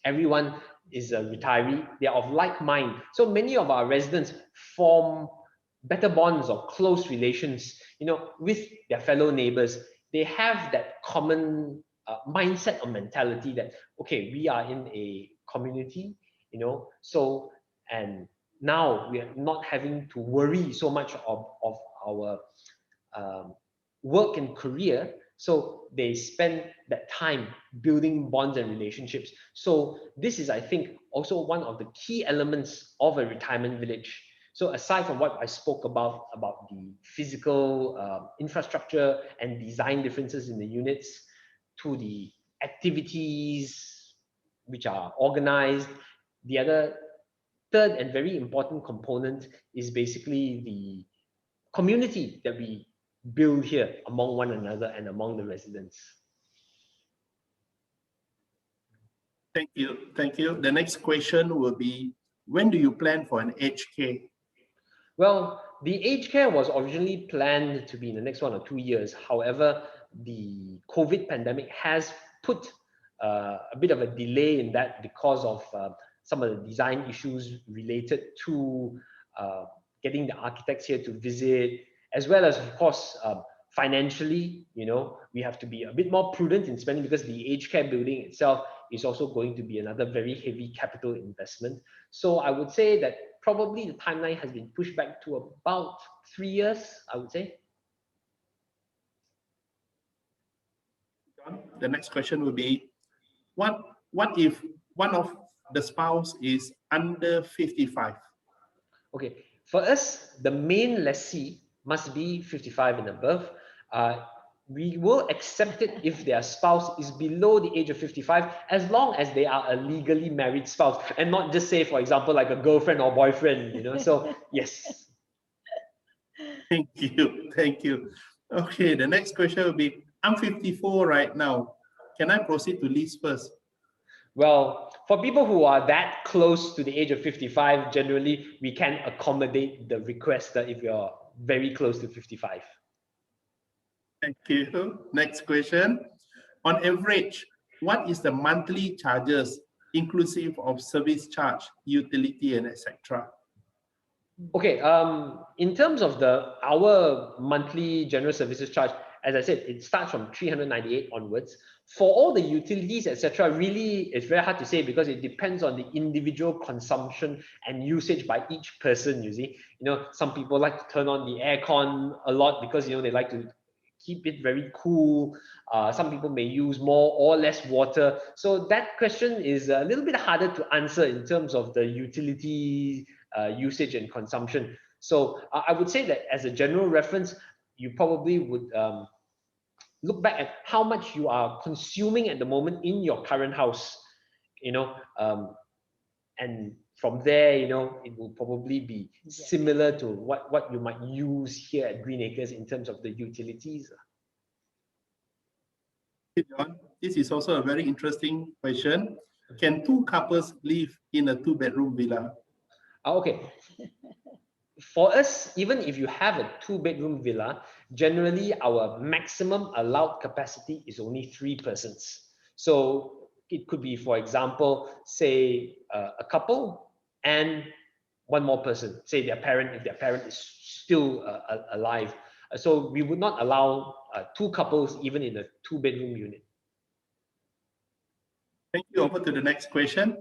everyone is a retiree, they are of like mind. So many of our residents form better bonds or close relations, with their fellow neighbors. They have that common mindset or mentality that, okay, we are in a community, so, and now we are not having to worry so much of our work and career. So they spend that time building bonds and relationships. So this is, I think, also one of the key elements of a retirement village. So aside from what I spoke about the physical infrastructure and design differences in the units, to the activities which are organized, the other third and very important component is basically the community that we build here among one another and among the residents. Thank you. Thank you. The next question will be, when do you plan for an aged care? Well, the aged care was originally planned to be in the next 1 or 2 years. However, the COVID pandemic has put a bit of a delay in that because of some of the design issues related to getting the architects here to visit, as well as, of course, financially, we have to be a bit more prudent in spending because the aged care building itself is also going to be another very heavy capital investment. So I would say that probably the timeline has been pushed back to about 3 years, I would say. The next question will be, what if one of the spouse is under 55? Okay, for us, the main lessee must be 55 and above. We will accept it if their spouse is below the age of 55, as long as they are a legally married spouse, and not just say, for example, like a girlfriend or boyfriend, So, yes. Thank you. Thank you. Okay, the next question will be, I'm 54 right now. Can I proceed to lease first? Well, for people who are that close to the age of 55, generally, we can accommodate the requester if you're very close to 55. Thank you. Next question. On average, what is the monthly charges inclusive of service charge, utility, and etc.? Okay, in terms of our monthly general services charge, as I said, it starts from 398 onwards. For all the utilities, etc., really, it's very hard to say because it depends on the individual consumption and usage by each person, you see. Some people like to turn on the aircon a lot because, they like to keep it very cool. Some people may use more or less water. So that question is a little bit harder to answer in terms of the utility usage and consumption. So I would say that as a general reference, you probably would look back at how much you are consuming at the moment in your current house, and from there, it will probably be similar to what you might use here at Green Acres in terms of the utilities. John, this is also a very interesting question. Can two couples live in a 2-bedroom villa? Okay. For us, even if you have a 2-bedroom villa, generally our maximum allowed capacity is only 3 persons. So it could be, for example, say a couple and one more person, say their parent, if their parent is still alive. So we would not allow 2 couples even in a 2-bedroom unit. Thank you. Over to the next question.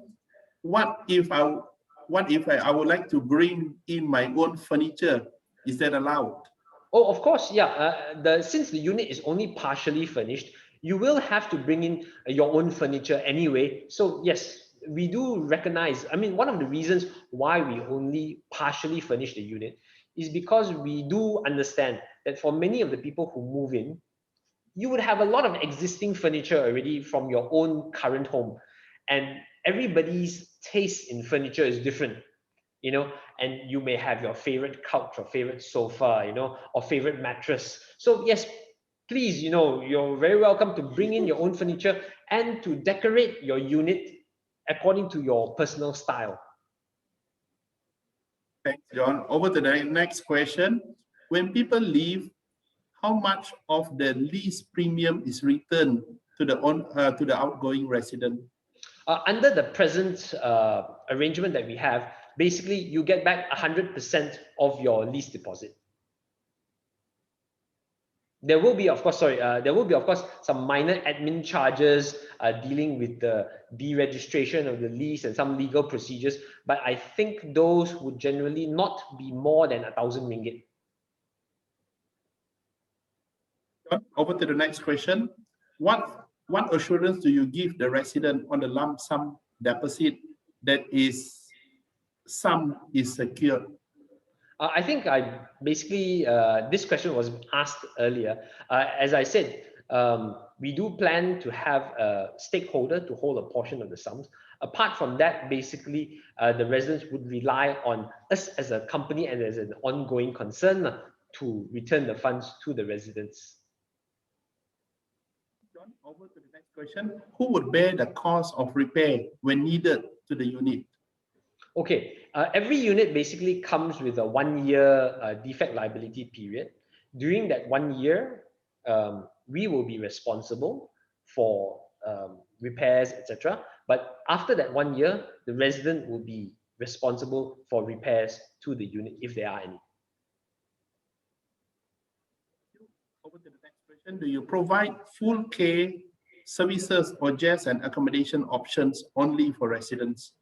What if I would like to bring in my own furniture? Is that allowed? Oh, of course, yeah. Since the unit is only partially furnished, you will have to bring in your own furniture anyway. So yes, we do recognize, one of the reasons why we only partially furnish the unit is because we do understand that for many of the people who move in, you would have a lot of existing furniture already from your own current home, and everybody's taste in furniture is different, you know, and you may have your favorite couch or favorite sofa, you know, or favorite mattress. So yes, please, you know, you're very welcome to bring in your own furniture and to decorate your unit according to your personal style. Thanks, John. Over to the next question. When people leave, how much of the lease premium is returned to the outgoing resident? Under the present arrangement that we have, basically you get back 100% of your lease deposit. There will be, of course, some minor admin charges dealing with the deregistration of the lease and some legal procedures, but I think those would generally not be more than 1,000 ringgit. Over to the next question. What assurance do you give the resident on the lump sum deposit that sum is secured? I think this question was asked earlier. As I said, we do plan to have a stakeholder to hold a portion of the sums. Apart from that, basically, the residents would rely on us as a company and as an ongoing concern to return the funds to the residents. John, over to the next question. Who would bear the cost of repair when needed to the unit? Okay, every unit basically comes with a 1-year defect liability period. During that 1 year, we will be responsible for repairs, etc. But after that 1 year, the resident will be responsible for repairs to the unit if there are any. Over to the next question. Do you provide full care services or just an accommodation options only for residents?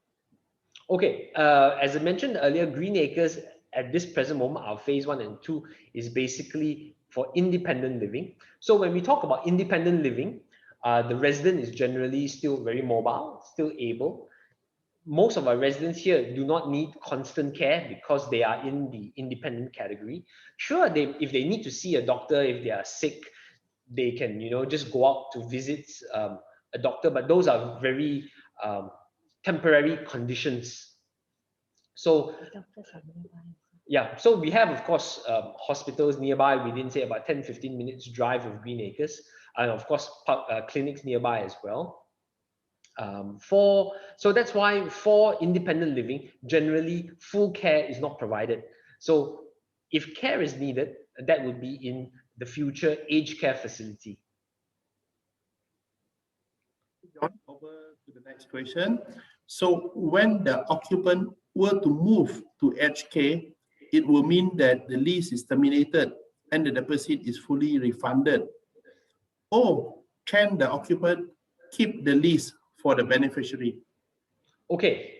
Okay, as I mentioned earlier, Green Acres at this present moment, our phase 1 and 2 is basically for independent living. So when we talk about independent living, the resident is generally still very mobile, still able. Most of our residents here do not need constant care because they are in the independent category. Sure, if they need to see a doctor, if they are sick, they can, you know, just go out to visit a doctor, but those are very temporary conditions. So yeah, so we have, of course, hospitals nearby within, say, about 10-15 minutes drive of Green Acres, and of course clinics nearby as well. So that's why for independent living, generally full care is not provided. So if care is needed, that would be in the future aged care facility. John, over to the next question. So when the occupant were to move to aged care, it will mean that the lease is terminated and the deposit is fully refunded. Or can the occupant keep the lease for the beneficiary? Okay,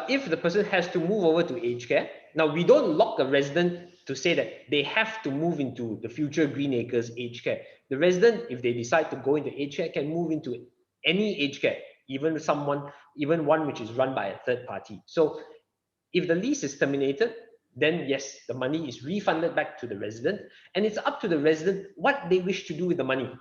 if the person has to move over to aged care, now we don't lock a resident to say that they have to move into the future Green Acres aged care. The resident, if they decide to go into aged care, can move into any aged care, even one which is run by a third party. So if the lease is terminated, then yes, the money is refunded back to the resident, and it's up to the resident what they wish to do with the money.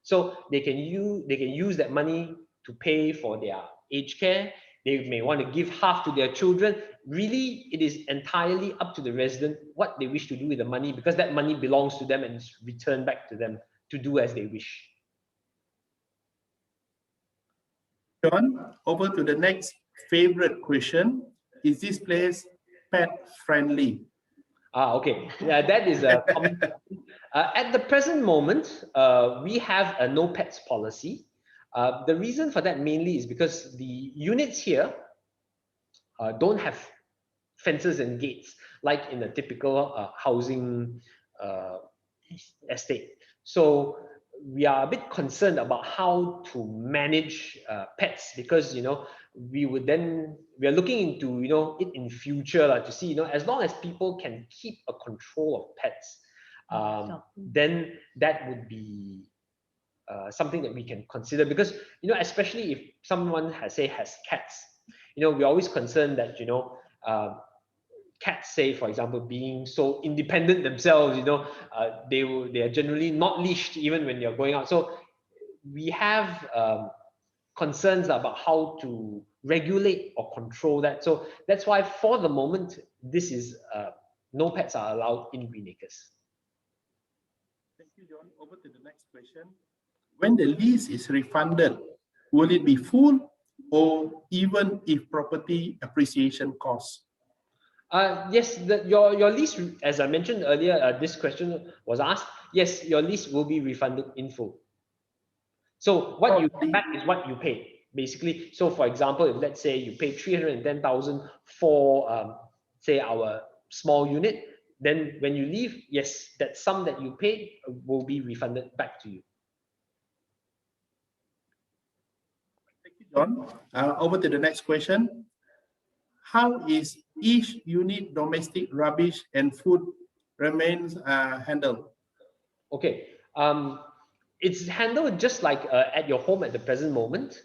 So they can use that money to pay for their aged care. They may want to give half to their children. Really, it is entirely up to the resident what they wish to do with the money, because that money belongs to them and is returned back to them to do as they wish. John, over to the next favorite question. Is this place pet friendly? Okay. Yeah, that is a common. At the present moment, we have a no pets policy. The reason for that mainly is because the units here don't have fences and gates like in a typical housing estate. So we are a bit concerned about how to manage pets, because we are looking into it in future to see, as long as people can keep a control of pets, then that would be something that we can consider, because especially if someone has cats, we're always concerned that cats, say, for example, being so independent themselves, they are generally not leashed even when you're going out. So we have concerns about how to regulate or control that. So that's why for the moment, this is no pets are allowed in Green Acres. Thank you, John. Over to the next question. When the lease is refunded, will it be full or even if property appreciation costs? Yes, your lease, as I mentioned earlier, this question was asked. Yes, your lease will be refunded in full. So what you get back is what you paid, basically. So for example, if let's say you pay 310,000 for, say, our small unit, then when you leave, yes, that sum that you paid will be refunded back to you. Thank you, John. Over to the next question. How is each unit domestic rubbish and food remains handled? Okay. It's handled just like at your home at the present moment.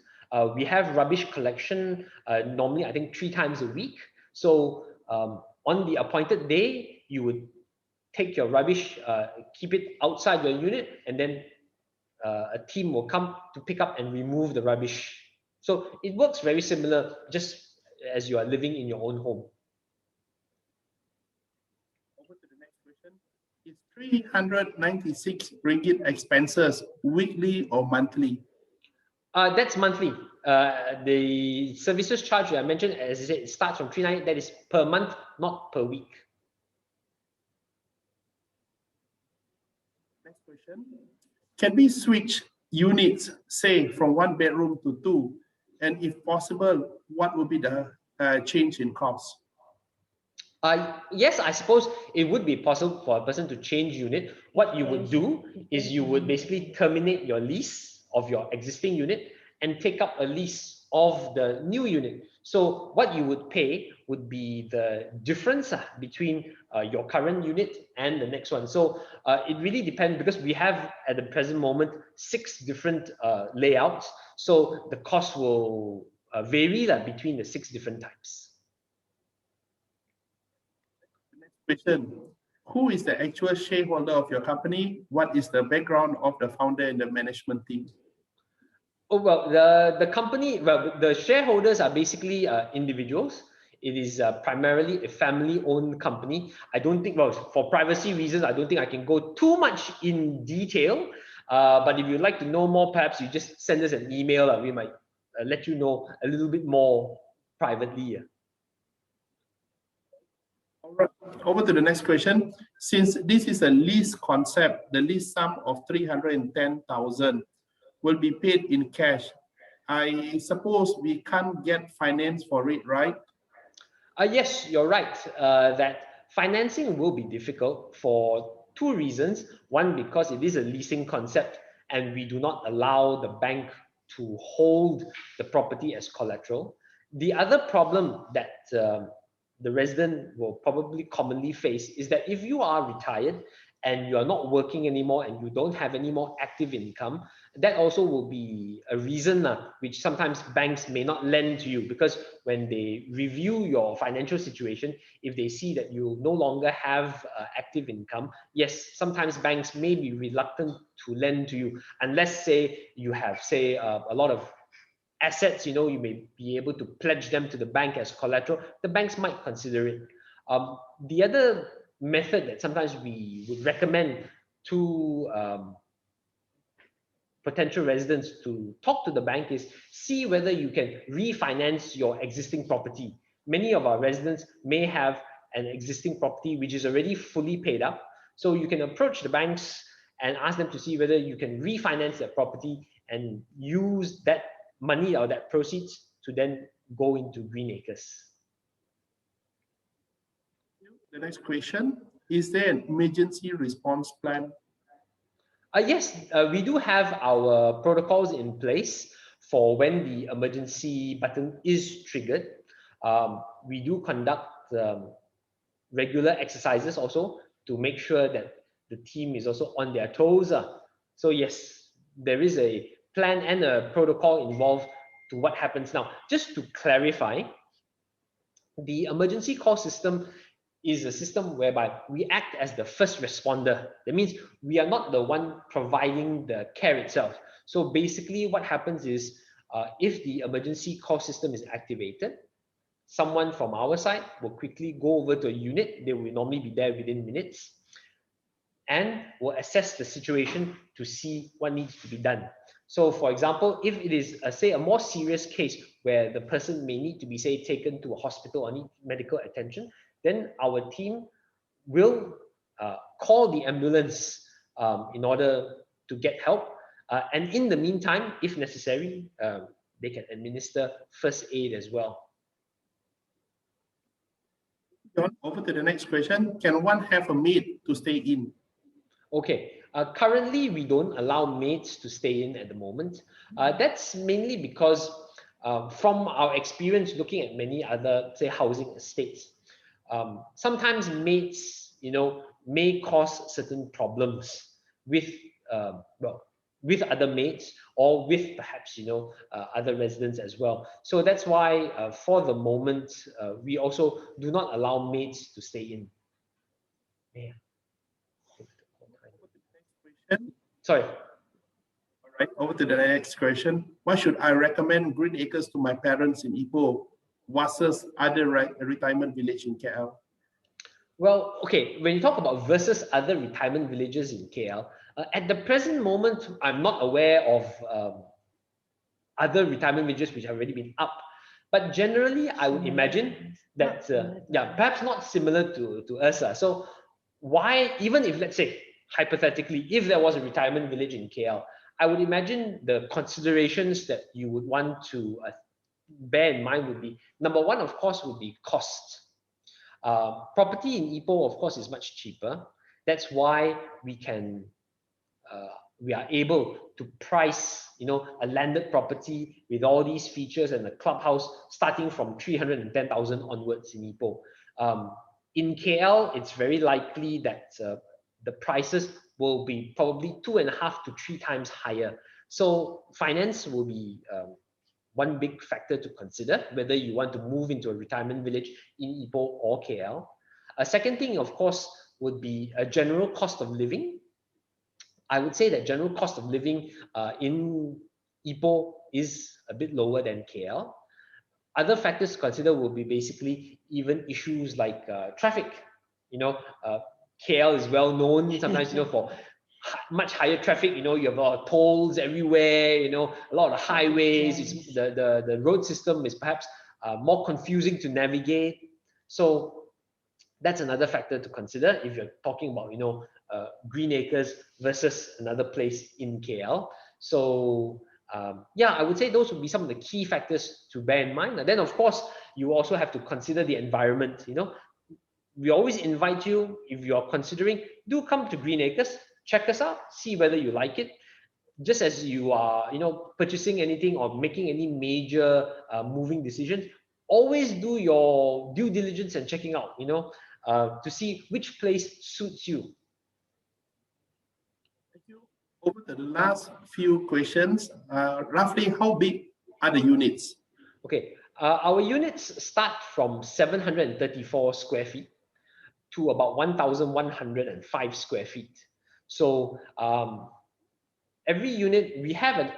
We have rubbish collection normally, I think, 3 times a week. So on the appointed day, you would take your rubbish, keep it outside your unit, and then a team will come to pick up and remove the rubbish. So it works very similar, just as you are living in your own home. Over to the next question. Is 396 ringgit expenses weekly or monthly? That's monthly. The services charge that I mentioned, as I said, it starts from 398. That is per month, not per week. Next question. Can we switch units, say, from 1 bedroom to 2? And if possible, what would be the change in cost? Yes, I suppose it would be possible for a person to change unit. What you would do is you would basically terminate your lease of your existing unit and take up a lease of the new unit. So what you would pay would be the difference between your current unit and the next one. So it really depends, because we have at the present moment 6 different layouts. So the cost will vary between the 6 different types. Question. Who is the actual shareholder of your company? What is the background of the founder and the management team? Oh, well, the company, well, the shareholders are basically individuals. It is primarily a family-owned company. I don't think, well, for privacy reasons, I don't think I can go too much in detail. But if you'd like to know more, perhaps you just send us an email. We might let you know a little bit more privately. All right. Over to the next question. Since this is a lease concept, the lease sum of 310,000 will be paid in cash. I suppose we can't get finance for it, right? Yes, you're right. That financing will be difficult for 2 reasons. One, because it is a leasing concept and we do not allow the bank to hold the property as collateral. The other problem that the resident will probably commonly face is that if you are retired and you are not working anymore and you don't have any more active income, that also will be a reason which sometimes banks may not lend to you, because when they review your financial situation, if they see that you no longer have active income, yes, sometimes banks may be reluctant to lend to you, unless, say, you have, say, a lot of assets, you may be able to pledge them to the bank as collateral. The banks might consider it. The other method that sometimes we would recommend to potential residents to talk to the bank is see whether you can refinance your existing property. Many of our residents may have an existing property which is already fully paid up. So you can approach the banks and ask them to see whether you can refinance that property and use that money or that proceeds to then go into Green Acres. The next question, is there an emergency response plan? Yes, we do have our protocols in place for when the emergency button is triggered. We do conduct regular exercises also to make sure that the team is also on their toes. So yes, there is a plan and a protocol involved to what happens now. Just to clarify, the emergency call system is a system whereby we act as the first responder. That means we are not the one providing the care itself. So basically what happens is, if the emergency call system is activated, someone from our side will quickly go over to a unit. They will normally be there within minutes and will assess the situation to see what needs to be done. So for example, if it is say a more serious case where the person may need to be, say, taken to a hospital or need medical attention, then our team will call the ambulance in order to get help. And in the meantime, if necessary, they can administer first aid as well. John, over to the next question. Can one have a maid to stay in? Okay, currently we don't allow maids to stay in at the moment. That's mainly because from our experience looking at many other, say, housing estates, sometimes maids, may cause certain problems with, with other maids or with perhaps, other residents as well. So that's why for the moment, we also do not allow maids to stay in. Yeah. Sorry. All right, over to the next question. Why should I recommend Green Acres to my parents in Ipoh versus other retirement village in KL? Well, okay, when you talk about versus other retirement villages in KL, at the present moment, I'm not aware of other retirement villages which have already been up. But generally, I would imagine that, yeah, perhaps not similar to us. So why, even if, let's say, hypothetically, if there was a retirement village in KL, I would imagine the considerations that you would want to bear in mind would be, number one, of course, would be cost. Property in Ipoh, of course, is much cheaper. That's why we are able to price, a landed property with all these features and a clubhouse starting from 310,000 onwards in Ipoh. In KL, it's very likely that the prices will be probably 2.5 to 3 times higher. So finance will be one big factor to consider, whether you want to move into a retirement village in Ipoh or KL. A second thing, of course, would be a general cost of living. I would say that general cost of living in Ipoh is a bit lower than KL. Other factors to consider will be basically even issues like traffic. KL is well known sometimes, for much higher traffic. You have a lot of tolls everywhere. A lot of highways. It's, the road system is perhaps more confusing to navigate. So that's another factor to consider if you're talking about, Green Acres versus another place in KL. So yeah, I would say those would be some of the key factors to bear in mind. And then, of course, you also have to consider the environment. We always invite you, if you're considering, do come to Green Acres, check us out, see whether you like it. Just as you are, purchasing anything or making any major moving decisions, always do your due diligence and checking out, to see which place suits you. Thank you. Over to the last few questions. Roughly, how big are the units? Okay, our units start from 734 square feet to about 1,105 square feet. So every unit, we have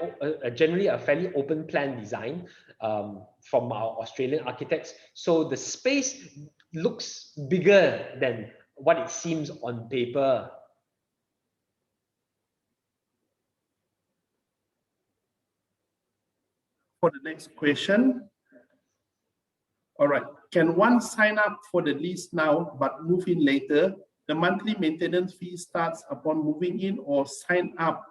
generally a fairly open plan design from our Australian architects. So the space looks bigger than what it seems on paper. For the next question. All right. Can one sign up for the lease now but move in later? The monthly maintenance fee starts upon moving in, or sign up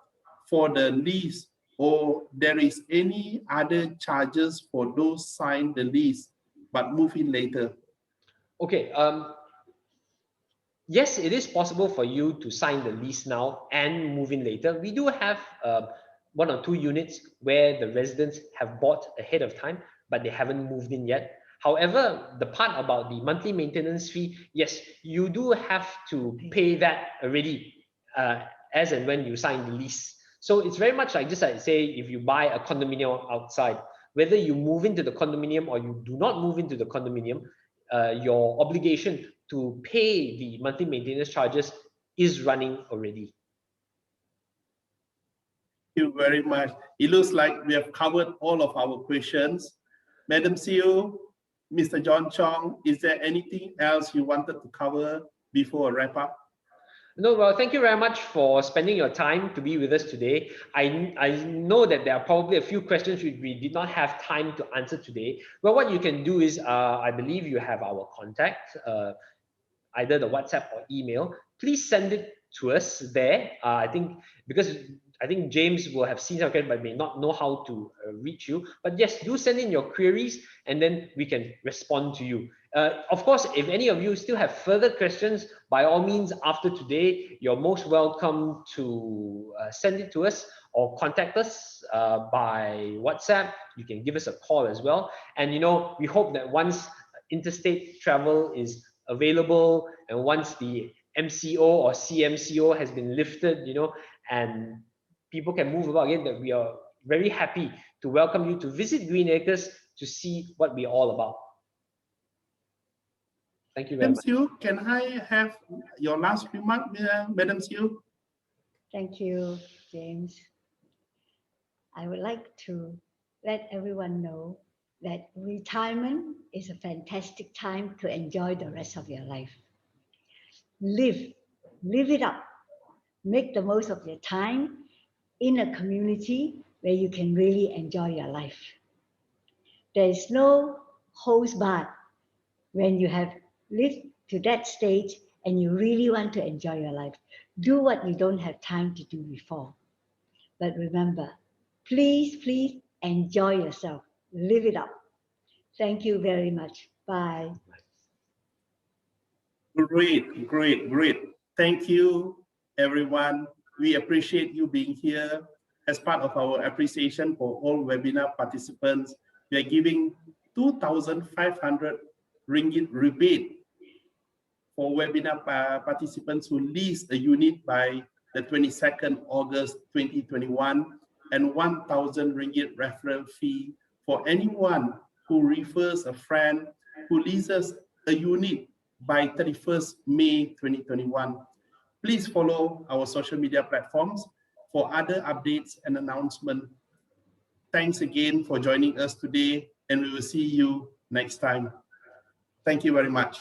for the lease, or there is any other charges for those sign the lease but move in later? Okay. Yes, it is possible for you to sign the lease now and move in later. We do have 1 or 2 units where the residents have bought ahead of time, but they haven't moved in yet. However, the part about the monthly maintenance fee, yes, you do have to pay that already as and when you sign the lease. So it's very much like, just like say, if you buy a condominium outside, whether you move into the condominium or you do not move into the condominium, your obligation to pay the monthly maintenance charges is running already. Thank you very much. It looks like we have covered all of our questions. Madam CEO, Mr. John Chong, is there anything else you wanted to cover before I wrap up? No, well, thank you very much for spending your time to be with us today. I know that there are probably a few questions which we did not have time to answer today. Well, what you can do is, I believe you have our contact, either the WhatsApp or email. Please send it to us there. Because I think James will have seen our question but may not know how to reach you. But yes, do send in your queries and then we can respond to you. Of course, if any of you still have further questions, by all means, after today, you're most welcome to send it to us or contact us by WhatsApp. You can give us a call as well. And, you know, we hope that once interstate travel is available and once the MCO or CMCO has been lifted, you know, and people can move about again, that we are very happy to welcome you to visit Green Acres to see what we're all about. Thank you very much. Madam CEO, can I have your last remark, Madam CEO? Thank you, James. I would like to let everyone know that retirement is a fantastic time to enjoy the rest of your life. Live it up. Make the most of your time in a community where you can really enjoy your life. There is no holds barred when you have lived to that stage and you really want to enjoy your life. Do what you don't have time to do before. But remember, please enjoy yourself. Live it up. Thank you very much. Bye. Great. Thank you, everyone. We appreciate you being here. As part of our appreciation for all webinar participants, we are giving 2,500 ringgit rebate for webinar participants who lease a unit by the 22nd August 2021, and 1,000 ringgit referral fee for anyone who refers a friend who leases a unit by 31st May 2021. Please follow our social media platforms for other updates and announcements. Thanks again for joining us today, and we will see you next time. Thank you very much.